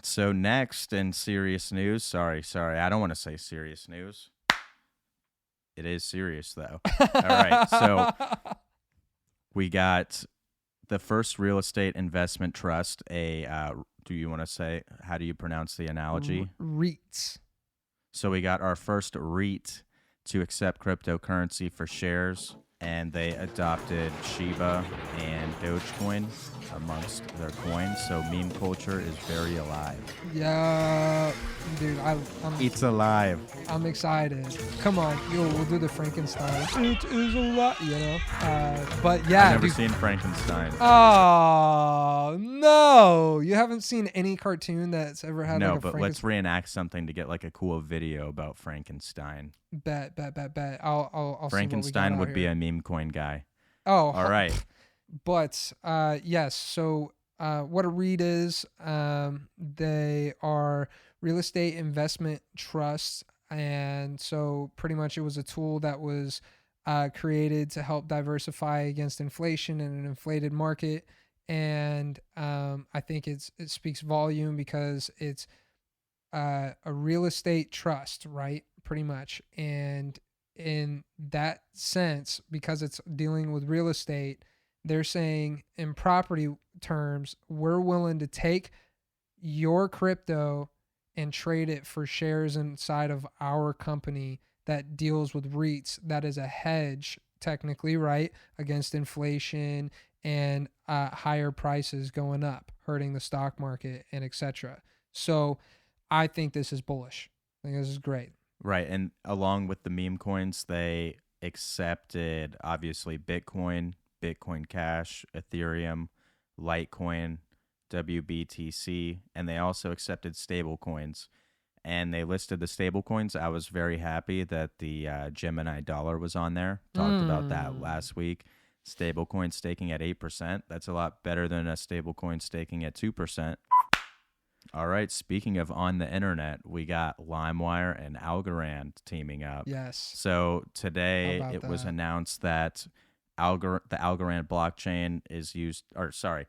So next in serious news, sorry, I don't want to say serious news. It is serious though. All right, so we got the first real estate investment trust. Do you want to say, how do you pronounce the analogy? REITs. So we got our first REIT to accept cryptocurrency for shares, and they adopted Shiba and Dogecoin amongst their coins. So meme culture is very alive. Yeah, dude, It's alive. I'm excited. Come on, we'll do the Frankenstein. It is a lot, you know. But yeah, I've never dude. seen Frankenstein. Oh no, you haven't seen any cartoon that's ever had No, like a but let's reenact something to get like a cool video about Frankenstein. Bet. I'll Frankenstein see what we got would out be here. a meme coin guy. Oh, All right. But yes, so what a REIT is, they are real estate investment trusts, and so pretty much it was a tool that was created to help diversify against inflation in an inflated market, and I think it speaks volume because it's a real estate trust, right? Pretty much, and in that sense, because it's dealing with real estate, they're saying in property terms, we're willing to take your crypto and trade it for shares inside of our company that deals with REITs. That is a hedge, technically, right, against inflation and higher prices going up, hurting the stock market and etc. So I think this is bullish. I think this is great. Right. And along with the meme coins, they accepted obviously Bitcoin, Bitcoin Cash, Ethereum, Litecoin, WBTC, and they also accepted stable coins. And they listed the stable coins. I was very happy that the Gemini dollar was on there. Talked about that last week. Stable coin staking at 8%. That's a lot better than a stable coin staking at 2%. All right. Speaking of on the internet, we got LimeWire and Algorand teaming up. Yes. So today it was announced that the Algorand blockchain is used, or sorry,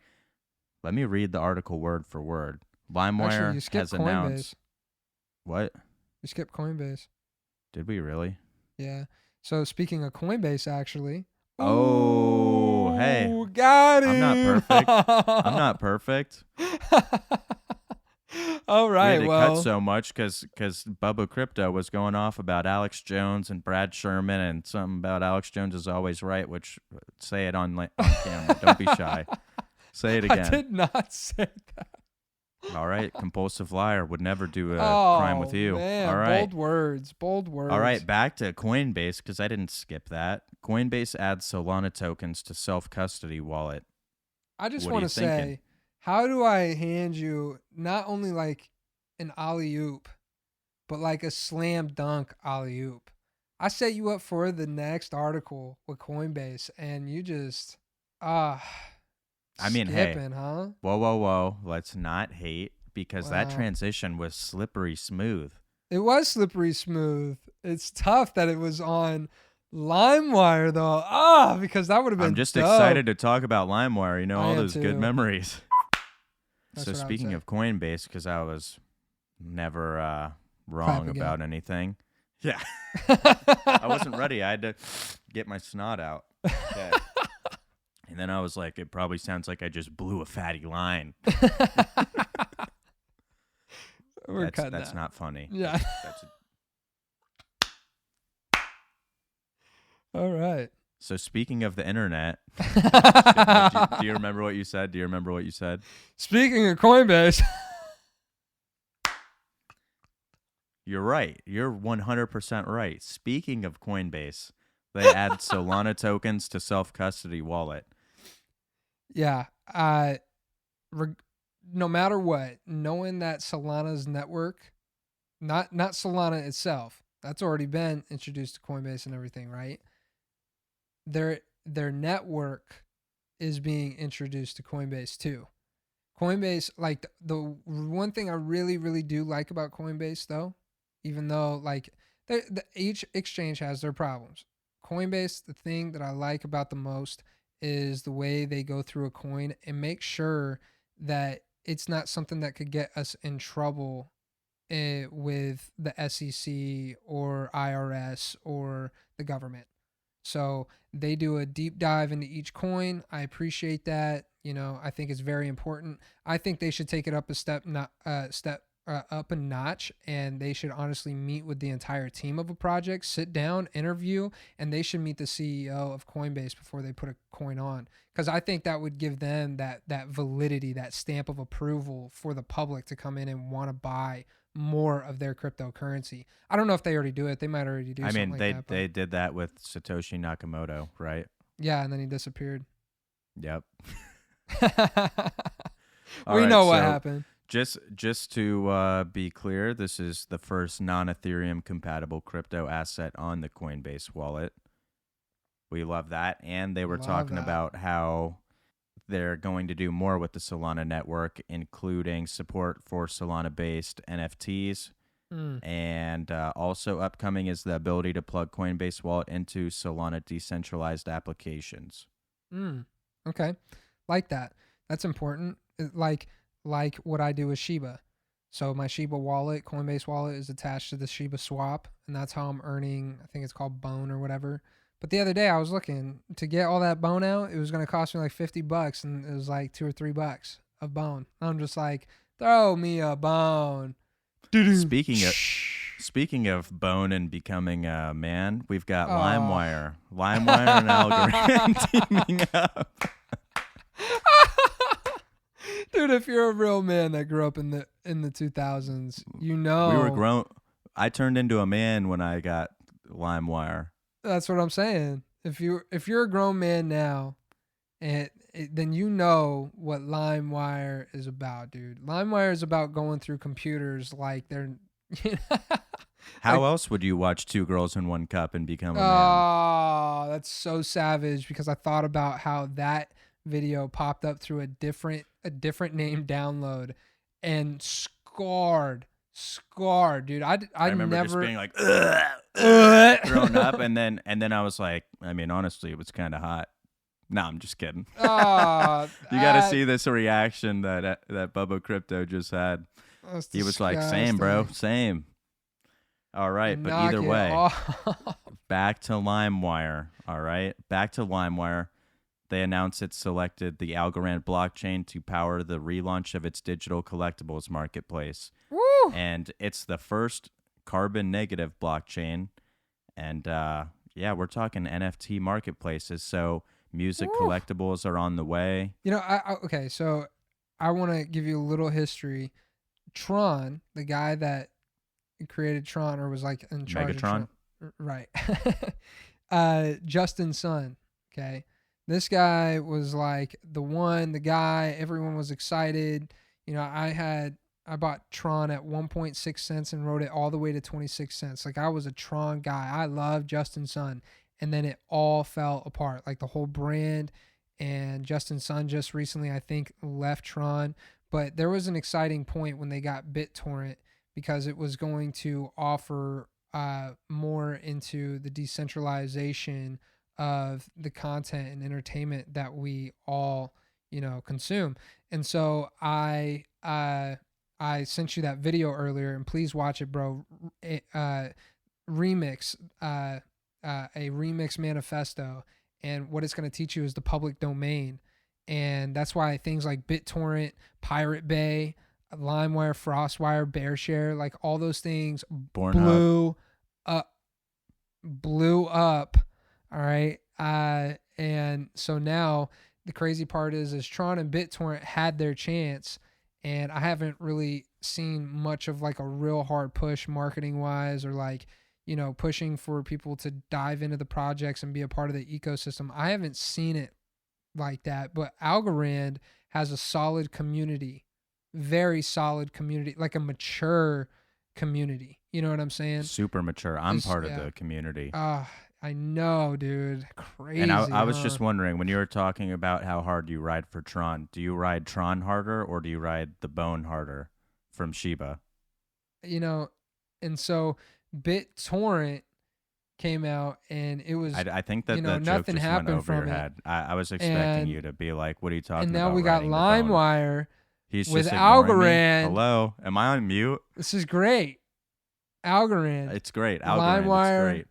let me read the article word for word. LimeWire has announced. What? You skipped Coinbase. Did we really? Yeah. So speaking of Coinbase, actually. Oh, hey. Got it. I'm not perfect. All right. We had to cut so much because Bubba Crypto was going off about Alex Jones and Brad Sherman and something about Alex Jones is always right, which say it on camera. Don't be shy. Say it again. I did not say that. All right. Compulsive liar would never do a crime with you. Man, all right. Bold words. All right. Back to Coinbase because I didn't skip that. Coinbase adds Solana tokens to self-custody wallet. I just want to say, how do I hand you not only like an alley-oop, but like a slam dunk alley-oop? I set you up for the next article with Coinbase, and you just I mean, skipping, hey, huh? Whoa. Let's not hate because that transition was slippery smooth. It was slippery smooth. It's tough that it was on LimeWire, though. Because that would have been I'm just dope. excited to talk about LimeWire. You know, all those good memories. That's so speaking of Coinbase, because I was never wrong about anything. Yeah. I wasn't ready. I had to get my snot out. Okay. And then I was like, it probably sounds like I just blew a fatty line. That's not funny. Yeah. All right. So speaking of the internet, do you remember what you said? Speaking of Coinbase. You're right. You're 100% right. Speaking of Coinbase, they add Solana tokens to self-custody wallet. Yeah. No matter what, knowing that Solana's network, not Solana itself, that's already been introduced to Coinbase and everything, right? Their network is being introduced to Coinbase too. Coinbase, like the one thing I really, really do like about Coinbase though, even though like each exchange has their problems. Coinbase, the thing that I like about the most is the way they go through a coin and make sure that it's not something that could get us in trouble with the SEC or IRS or the government. So they do a deep dive into each coin. I appreciate that. I think it's very important. I think they should take it up a step, up a notch, and they should honestly meet with the entire team of a project, sit down, interview, and they should meet the CEO of Coinbase before they put a coin on. Because I think that would give them that validity, that stamp of approval for the public to come in and want to buy more of their cryptocurrency. I don't know if they already do it. They might already do something like that. They did that with Satoshi Nakamoto, right? Yeah, and then he disappeared. Yep. We know what happened. Just to be clear, this is the first non-Ethereum compatible crypto asset on the Coinbase wallet. We love that. And they were talking about how they're going to do more with the Solana network, including support for Solana-based NFTs. And also upcoming is the ability to plug Coinbase wallet into Solana decentralized applications. Okay. Like that. That's important. Like what I do with Shiba. So my Shiba wallet, Coinbase wallet, is attached to the Shiba swap, and that's how I'm earning, I think it's called Bone or whatever. But the other day I was looking to get all that Bone out. It was going to cost me like $50, and it was like $2 or $3 of Bone. I'm just like, throw me a bone. Speaking of Bone and becoming a man, we've got LimeWire and Algorand teaming up. Dude, if you're a real man that grew up in the 2000s, we were grown. I turned into a man when I got LimeWire. That's what I'm saying. If you're a grown man now, then you know what LimeWire is about, dude. LimeWire is about going through computers like they're. How else would you watch Two Girls in One Cup and become a man? Oh, that's so savage, because I thought about how that video popped up through a different name download and scarred, dude. I remember never just being like thrown up, and then I was like, I mean, honestly, it was kind of hot. No, I'm just kidding. You got to see this reaction that Bubba Crypto just had. He was like, same, bro, same. All right, but either way, back to LimeWire. All right, back to LimeWire. They announced it selected the Algorand blockchain to power the relaunch of its digital collectibles marketplace. Woo! And it's the first carbon negative blockchain. And we're talking NFT marketplaces. So music collectibles are on the way. Okay, so I want to give you a little history. Tron, the guy that created Tron, or was like in charge Megatron? of Tron, right? Justin Sun, okay? This guy was like the guy, everyone was excited. I bought Tron at 1.6 cents and rode it all the way to 26 cents. Like, I was a Tron guy. I love Justin Sun. And then it all fell apart, like the whole brand. And Justin Sun just recently, I think, left Tron. But there was an exciting point when they got BitTorrent, because it was going to offer more into the decentralization of the content and entertainment that we all, consume. And so I sent you that video earlier, and please watch it, bro. Remix, a remix manifesto, and what it's going to teach you is the public domain. And that's why things like BitTorrent, Pirate Bay, LimeWire, FrostWire, BearShare, like all those things blew up. All right. And so now the crazy part is Tron and BitTorrent had their chance, and I haven't really seen much of like a real hard push marketing wise, or like, pushing for people to dive into the projects and be a part of the ecosystem. I haven't seen it like that, but Algorand has a solid community, very solid community, like a mature community. You know what I'm saying? Super mature. I'm part of the community. I know, dude. Crazy. And I was just wondering, when you were talking about how hard you ride for Tron, do you ride Tron harder, or do you ride the Bone harder from Shiba? And so BitTorrent came out, and it was, I think that that joke nothing just happened went over from your it. head. I was expecting you to be like, what are you talking about? And now we got LimeWire, He's with just ignoring me. Algorand. Hello, am I on mute? This is great. Algorand. It's great. Algorand, LimeWire. it's great.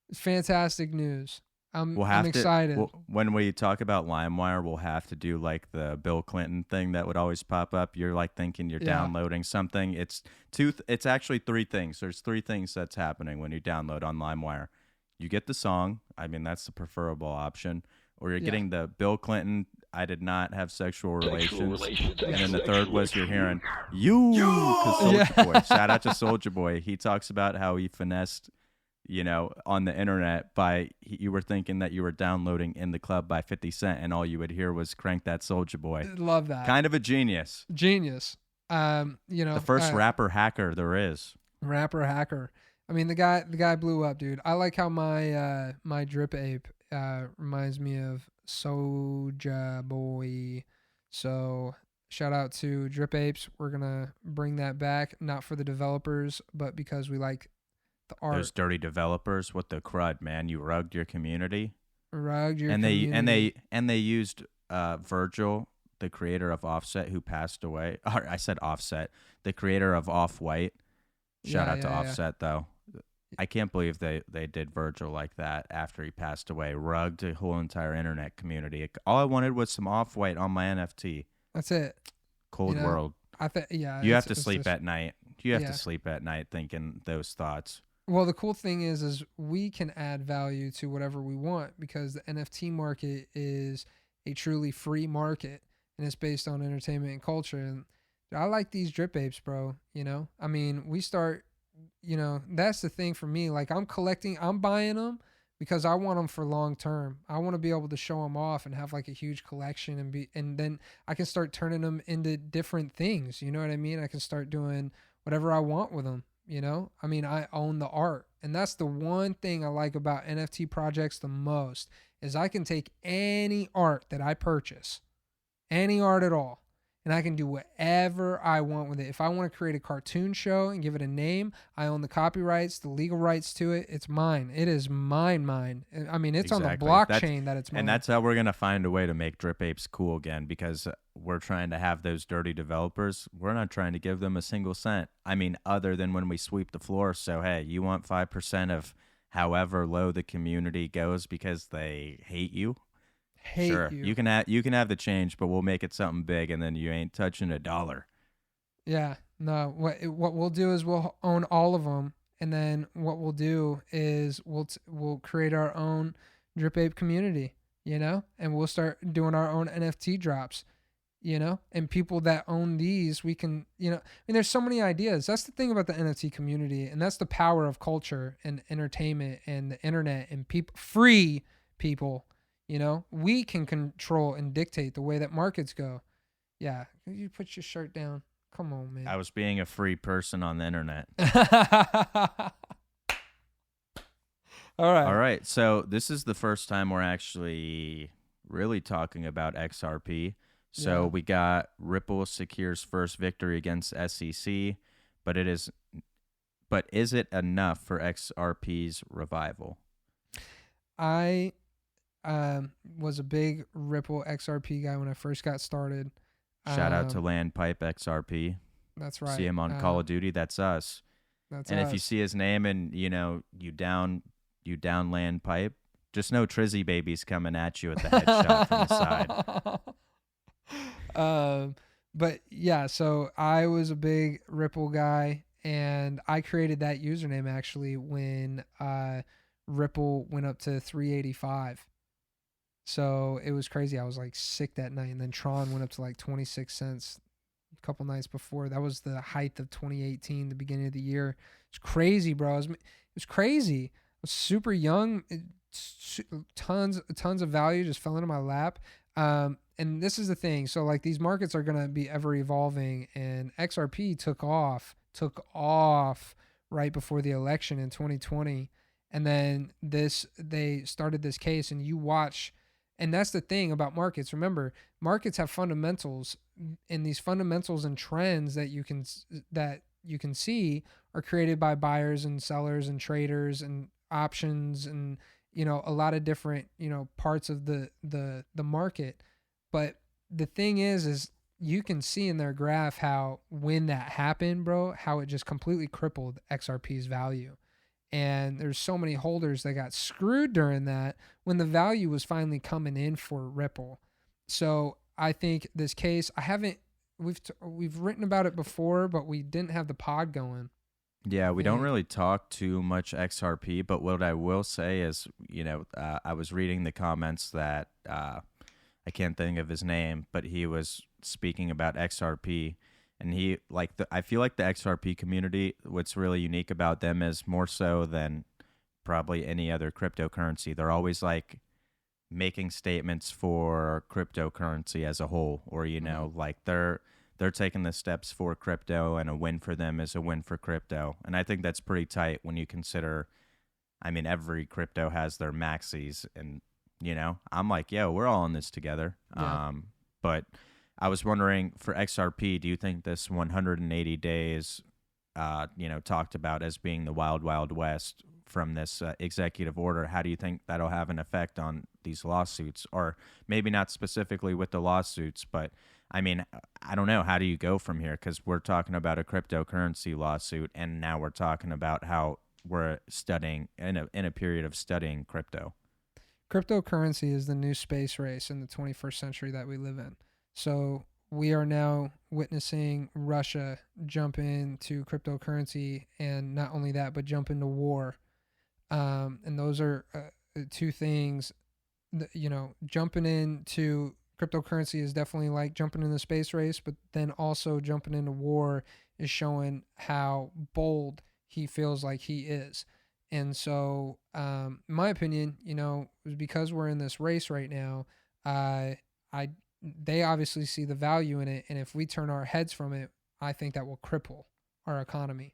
It's fantastic news. I'm We'll excited. when we talk about LimeWire, we'll have to do like the Bill Clinton thing that would always pop up. You're like thinking you're downloading something. It's it's actually three things. There's three things that's happening when you download on LimeWire. You get the song. I mean, that's the preferable option. Or you're getting the Bill Clinton, I did not have sexual relations. And then the third was you're hearing, you! 'Cause Soulja Boy. Shout out to Soulja Boy. He talks about how he finessed, on the internet you were thinking that you were downloading In the Club by 50 Cent, and all you would hear was Crank That Soulja Boy. Love that. Kind of a genius. Genius. The first rapper hacker there is. Rapper hacker. I mean, the guy blew up, dude. I like how my drip ape reminds me of Soulja Boy. So shout out to Drip Apes. We're gonna bring that back, not for the developers, but because we like the art. Those dirty developers, what the crud, man! You rugged your community. Community. And they used Virgil, the creator of Offset, who passed away. Or I said Offset, the creator of Off-White. Shout out to Offset though. I can't believe they did Virgil like that after he passed away. Rugged the whole entire internet community. All I wanted was some Off-White on my NFT. That's it. Cold world. You have to sleep at night. You have to sleep at night thinking those thoughts. Well, the cool thing is we can add value to whatever we want because the NFT market is a truly free market and it's based on entertainment and culture. And I like these drip apes, bro. I mean, we start, that's the thing for me. Like I'm buying them because I want them for long term. I want to be able to show them off and have like a huge collection and then I can start turning them into different things. You know what I mean? I can start doing whatever I want with them. I mean, I own the art, and that's the one thing I like about NFT projects the most is I can take any art that I purchase, any art at all, and I can do whatever I want with it. If I want to create a cartoon show and give it a name, I own the copyrights, the legal rights to it. It's mine. It is mine. I mean, it's on the blockchain that it's mine. And that's how we're going to find a way to make Drip Apes cool again because we're trying to have those dirty developers. We're not trying to give them a single cent. I mean, other than when we sweep the floor. So, hey, you want 5% of however low the community goes because they hate you? Sure, you can have the change, but we'll make it something big, and then you ain't touching a dollar. Yeah, no. What we'll do is we'll own all of them, and then what we'll do is we'll create our own Drip Ape community, and we'll start doing our own NFT drops, and people that own these, we can, I mean, there's so many ideas. That's the thing about the NFT community, and that's the power of culture and entertainment and the internet and free people. We can control and dictate the way that markets go. Yeah. You put your shirt down. Come on, man. I was being a free person on the internet. All right. So this is the first time we're actually really talking about XRP. So we got Ripple secures first victory against SEC, but is it enough for XRP's revival? I was a big Ripple XRP guy when I first got started. Shout out to Landpipe XRP. That's right. See him on Call of Duty. That's us. If you see his name and you down Landpipe, just know Trizzy Baby's coming at you at the headshot from the side. But yeah, so I was a big Ripple guy, and I created that username actually when Ripple went up to 385. So it was crazy. I was like sick that night. And then Tron went up to like 26 cents a couple nights before. That was the height of 2018, the beginning of the year. It's crazy, bro. It was crazy. I was super young. Tons of value just fell into my lap. And this is the thing. So like these markets are going to be ever evolving, and XRP took off right before the election in 2020. And then they started this case, and you watch. And that's the thing about markets. Remember, markets have fundamentals, and these fundamentals and trends that you can see are created by buyers and sellers and traders and options and a lot of different parts of the market. But the thing is you can see in their graph how when that happened, bro, how it just completely crippled XRP's value. And there's so many holders that got screwed during that when the value was finally coming in for Ripple. So I think this case, we've written about it before, but we didn't have the pod going. Yeah, we don't really talk too much XRP, but what I will say is, I was reading the comments that I can't think of his name, but he was speaking about XRP, and I feel like the XRP community, what's really unique about them is more so than probably any other cryptocurrency. They're always like making statements for cryptocurrency as a whole, or like they're taking the steps for crypto, and a win for them is a win for crypto. And I think that's pretty tight when you consider, I mean, every crypto has their maxis, and I'm like, yo, we're all in this together. Yeah. But I was wondering, for XRP, do you think this 180 days, talked about as being the wild, wild west from this executive order, how do you think that'll have an effect on these lawsuits? Or maybe not specifically with the lawsuits, but I mean, I don't know. How do you go from here? Because we're talking about a cryptocurrency lawsuit, and now we're talking about how we're studying in a period of studying crypto. Cryptocurrency is the new space race in the 21st century that we live in. So we are now witnessing Russia jump into cryptocurrency, and not only that, but jump into war. And those are two things that, jumping into cryptocurrency is definitely like jumping in the space race, but then also jumping into war is showing how bold he feels like he is. And so, in my opinion, because we're in this race right now, they obviously see the value in it, and if we turn our heads from it, I think that will cripple our economy,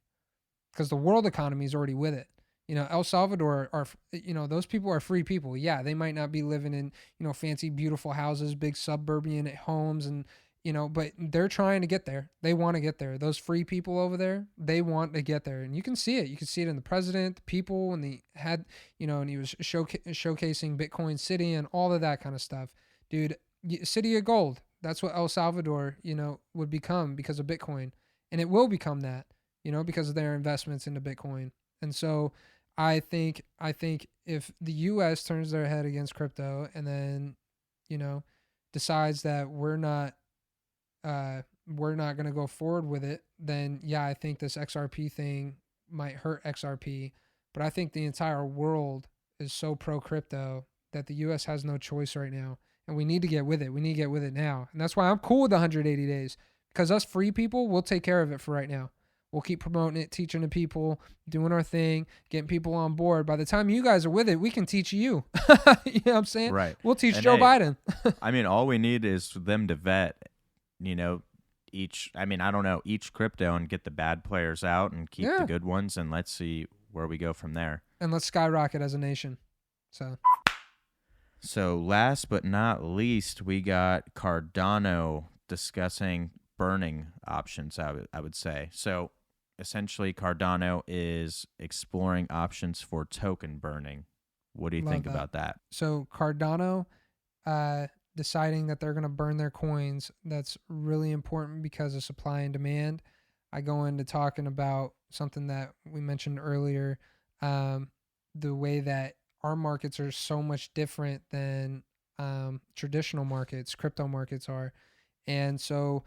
because the world economy is already with it. El Salvador those people are free people. Yeah, they might not be living in, fancy, beautiful houses, big suburban homes, and, but they're trying to get there. They want to get there. Those free people over there, they want to get there. And you can see it. You can see it in the president, the people, when he had, and he was showcasing Bitcoin City and all of that kind of stuff. Dude, City of Gold. That's what El Salvador, would become because of Bitcoin. And it will become that, because of their investments into Bitcoin. And so I think if the U.S. turns their head against crypto and then, decides that we're not going to go forward with it, then yeah, I think this XRP thing might hurt XRP. But I think the entire world is so pro crypto that the U.S. has no choice right now, and we need to get with it. We need to get with it now, and that's why I'm cool with the 180 days, because us free people will take care of it for right now. We'll keep promoting it, teaching the people, doing our thing, getting people on board. By the time you guys are with it, we can teach you. You know what I'm saying? Right. We'll teach Joe Biden. I mean, all we need is them to vet, each crypto, and get the bad players out and keep the good ones, and let's see where we go from there. And let's skyrocket as a nation. So last but not least, we got Cardano discussing burning options, I would say. So essentially, Cardano is exploring options for token burning. What do you think about that? So Cardano deciding that they're going to burn their coins, that's really important because of supply and demand. I go into talking about something that we mentioned earlier, the way that our markets are so much different than traditional markets, crypto markets are. And so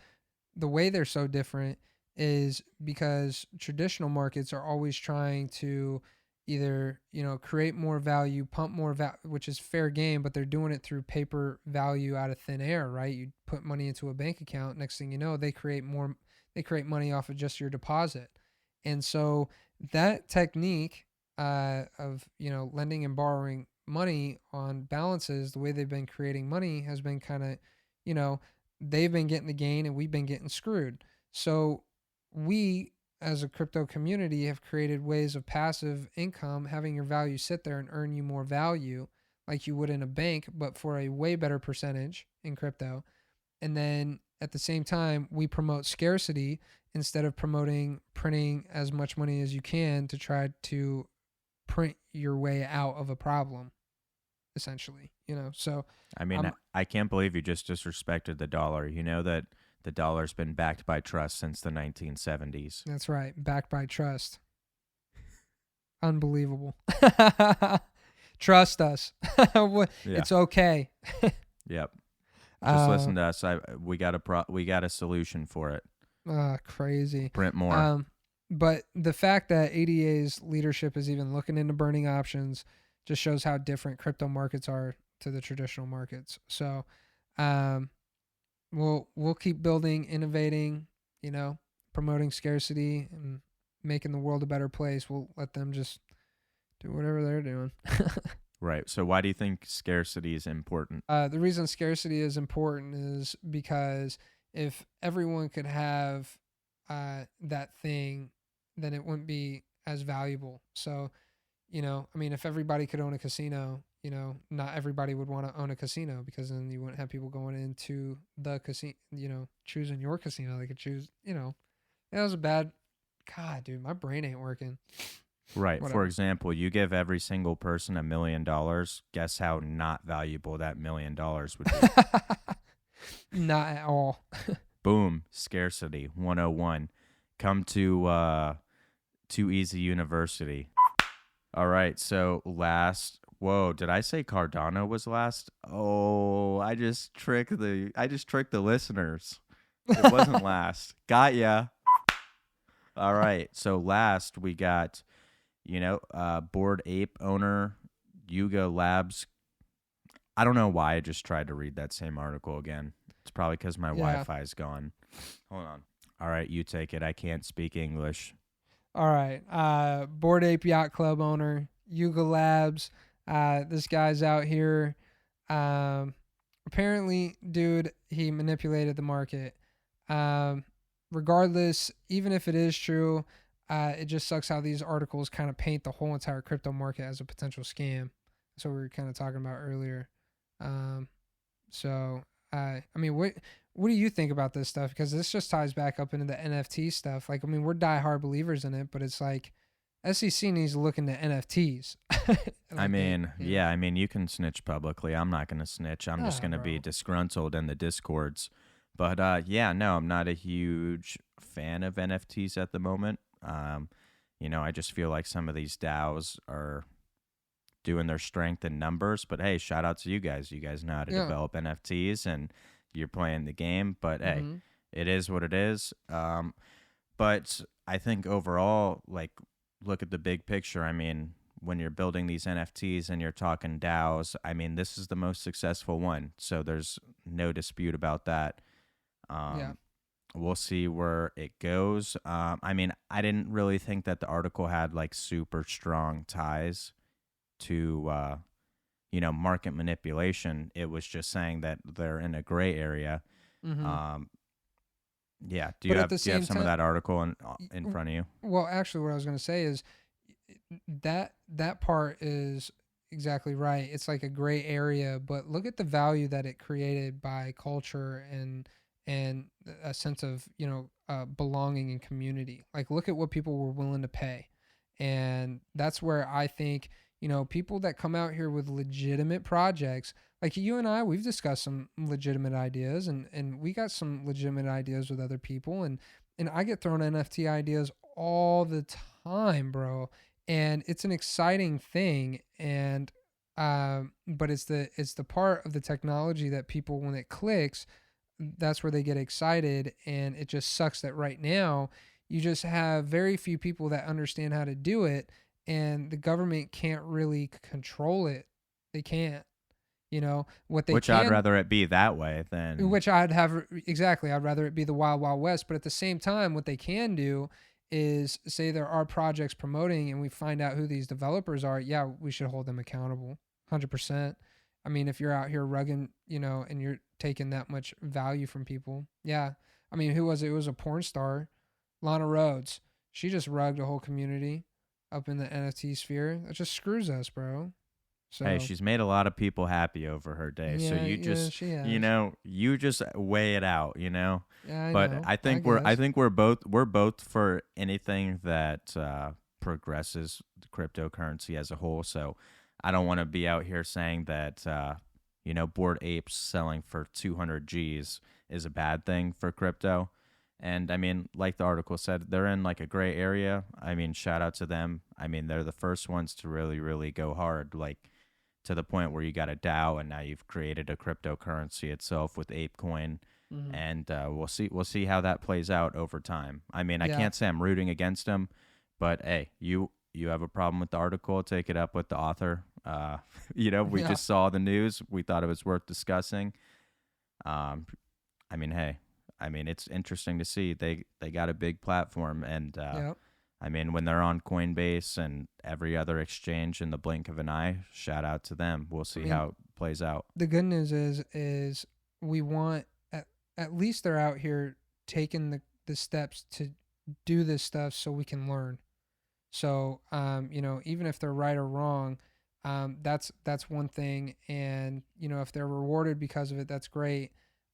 the way they're so different is because traditional markets are always trying to either, create more value, pump more value, which is fair game, but they're doing it through paper value out of thin air, right? You put money into a bank account, next thing you know, they create money off of just your deposit. And so that technique of, lending and borrowing money on balances, the way they've been creating money has been kind of, they've been getting the gain and we've been getting screwed. So we, as a crypto community, have created ways of passive income, having your value sit there and earn you more value like you would in a bank, but for a way better percentage in crypto. And then at the same time, we promote scarcity instead of printing as much money as you can to try to print your way out of a problem, essentially, So I mean, I can't believe you just disrespected the dollar. You know that the dollar's been backed by trust since the 1970s. That's right. Backed by trust. Unbelievable. Trust us. It's okay. Yep. Just listen to us. We got a solution for it. Crazy. Print more. But the fact that ADA's leadership is even looking into burning options just shows how different crypto markets are to the traditional markets. So, we'll keep building, innovating, promoting scarcity and making the world a better place. We'll let them just do whatever they're doing. Right. So why do you think scarcity is important? The reason scarcity is important is because if everyone could have that thing, then it wouldn't be as valuable. So, if everybody could own a casino, not everybody would want to own a casino, because then you wouldn't have people going into the casino, choosing your casino. They could choose, that was a bad, God, dude, my brain ain't working. Right. Whatever. For example, you give every single person $1 million. Guess how not valuable that $1 million would be? Not at all. Boom. Scarcity 101. Come to Too Easy University. All right. So whoa, did I say Cardano was last? Oh, I just tricked the listeners. It wasn't last. Got ya. All right. So last we got, Bored Ape owner, Yuga Labs. I don't know why I just tried to read that same article again. It's probably because my Wi-Fi is gone. Hold on. All right, you take it. I can't speak English. All right. Bored Ape Yacht Club owner, Yuga Labs. This guy's out here. Apparently, dude, he manipulated the market. Regardless, even if it is true, it just sucks how these articles kind of paint the whole entire crypto market as a potential scam. That's what we were kind of talking about earlier. What do you think about this stuff? Because this just ties back up into the NFT stuff. Like, we're diehard believers in it, but it's like SEC needs to look into NFTs. You can snitch publicly. I'm not going to snitch. I'm just going to be disgruntled in the discords. But I'm not a huge fan of NFTs at the moment. I just feel like some of these DAOs are doing their strength in numbers. But hey, shout out to you guys. You guys know how to develop NFTs and you're playing the game. But hey, it is what it is. But I think overall, like, look at the big picture. When you're building these NFTs and you're talking DAOs, this is the most successful one. So there's no dispute about that. We'll see where it goes. I didn't really think that the article had like super strong ties to, market manipulation. It was just saying that they're in a gray area. Mm-hmm. Do you have some of that article in front of you? Well, actually, what I was going to say is that part is exactly right. It's like a gray area, but look at the value that it created by culture and a sense of belonging and community. Like, look at what people were willing to pay, and that's where I think people that come out here with legitimate projects, like you and I, we've discussed some legitimate ideas, and we got some legitimate ideas with other people, and I get thrown NFT ideas all the time, bro, and it's an exciting thing, and but it's the part of the technology that people, when it clicks, that's where they get excited. And it just sucks that right now you just have very few people that understand how to do it, and the government can't really control it. They can't, which I'd rather it be that way than I'd rather it be the wild, wild west. But at the same time, what they can do is say there are projects promoting and we find out who these developers are. Yeah, we should hold them accountable 100%. If you're out here rugging, and you're taking that much value from people. Yeah. Who was it? It was a porn star, Lana Rhodes. She just rugged a whole community up in the NFT sphere. That just screws us, bro. So, hey, she's made a lot of people happy over her day. Yeah, so you just, she has. You just weigh it out, Yeah, I think we're both for anything that progresses cryptocurrency as a whole. So I don't want to be out here saying that Bored Apes selling for 200 G's is a bad thing for crypto. And I mean, like the article said, they're in like a gray area. I mean, shout out to them. I mean, they're the first ones to really, really go hard, like to the point where you got a DAO and now you've created a cryptocurrency itself with ApeCoin. And we'll see how that plays out over time. I mean, I can't say I'm rooting against them, but hey, you have a problem with the article, take it up with the author. We just saw the news. We thought it was worth discussing. I mean, hey, it's interesting to see they got a big platform, and I mean, when they're on Coinbase and every other exchange in the blink of an eye, shout out to them. We'll see how it plays out. The good news is we want at least they're out here taking the steps to do this stuff so we can learn. So, even if they're right or wrong, that's one thing. And, if they're rewarded because of it, that's great.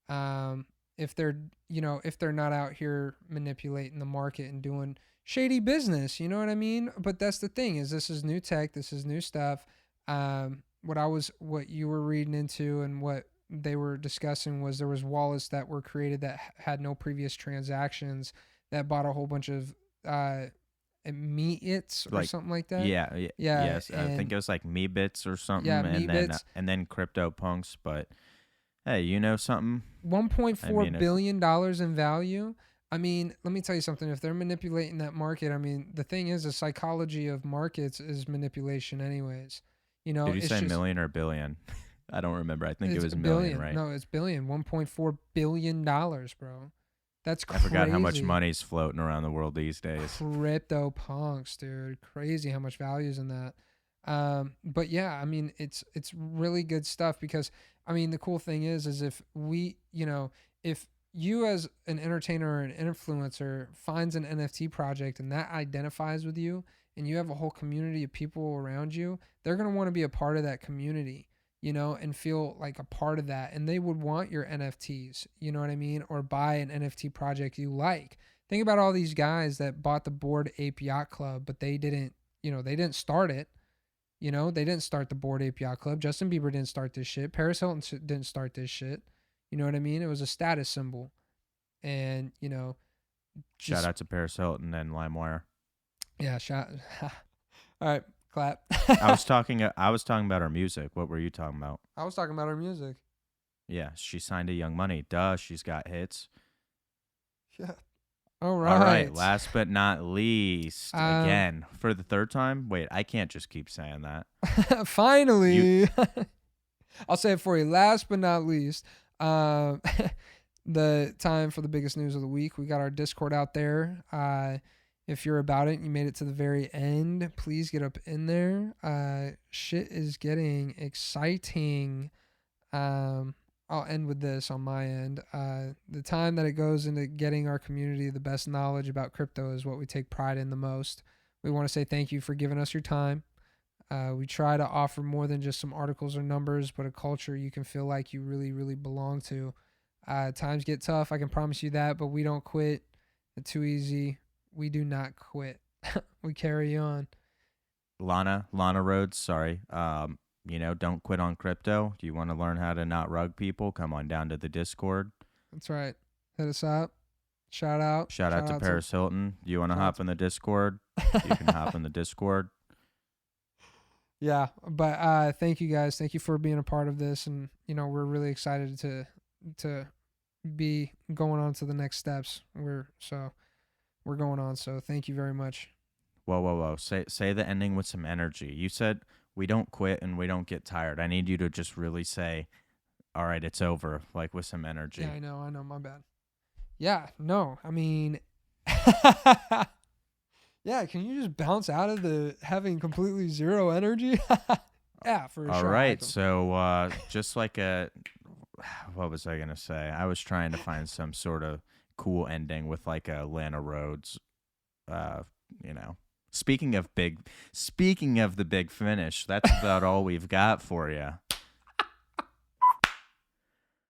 If they're not out here manipulating the market and doing shady business, you know what I mean? But that's the thing this is new tech. This is new stuff. What you were reading into and what they were discussing was there was wallets that were created that had no previous transactions that bought a whole bunch of Meebits or something like that. Yes. I think it was like Meebits or something. And then CryptoPunks. But hey, something? $1.4 billion in value. I mean, let me tell you something. If they're manipulating that market, I mean, the thing is, the psychology of markets is manipulation, anyways. Did you say million or billion? I don't remember. I think it was million, right? No, it's billion. $1.4 billion, bro. That's crazy. I forgot how much money's floating around the world these days. CryptoPunks, dude. Crazy how much value is in that. But yeah, I mean, it's really good stuff because, I mean, the cool thing is if we, if you as an entertainer or an influencer finds an NFT project and that identifies with you and you have a whole community of people around you, they're going to want to be a part of that community. And feel like a part of that. And they would want your NFTs, you know what I mean? Or buy an NFT project you like. Think about all these guys that bought the Bored Ape Yacht Club, but they didn't start it. They didn't start the Bored Ape Yacht Club. Justin Bieber didn't start this shit. Paris Hilton didn't start this shit. You know what I mean? It was a status symbol. And, shout out to Paris Hilton and LimeWire. Yeah, all right. Clap. I was talking about her music. What were you talking about? I was talking about her music. Yeah, she signed to Young Money. Duh, she's got hits. Yeah. All right. All right. Last but not least, again for the third time. Wait, I can't just keep saying that. Finally, I'll say it for you. Last but not least, the time for the biggest news of the week. We got our Discord out there. If you're about it, you made it to the very end, please get up in there. Shit is getting exciting. I'll end with this on my end. The time that it goes into getting our community the best knowledge about crypto is what we take pride in the most. We want to say thank you for giving us your time. We try to offer more than just some articles or numbers, but a culture you can feel like you really, really belong to. Times get tough, I can promise you that, but we don't quit. It's too easy. We do not quit. We carry on. Lana Rhodes, sorry. Don't quit on crypto. Do you want to learn how to not rug people? Come on down to the Discord. That's right. Hit us up. Shout out to Paris Hilton. You want to hop in the Discord? You can hop in the Discord. Yeah, but thank you guys. Thank you for being a part of this, and we're really excited to be going on to the next steps. We're going on, so thank you very much. Whoa. Say the ending with some energy. You said we don't quit and we don't get tired. I need you to just really say, all right, it's over, like with some energy. Yeah, I know, my bad. Yeah, no, I mean, yeah, can you just bounce out of the having completely zero energy? Yeah, for sure. All right, so just like what was I going to say? I was trying to find some sort of cool ending with like a Lana Rhodes, Speaking of the big finish, that's about all we've got for you.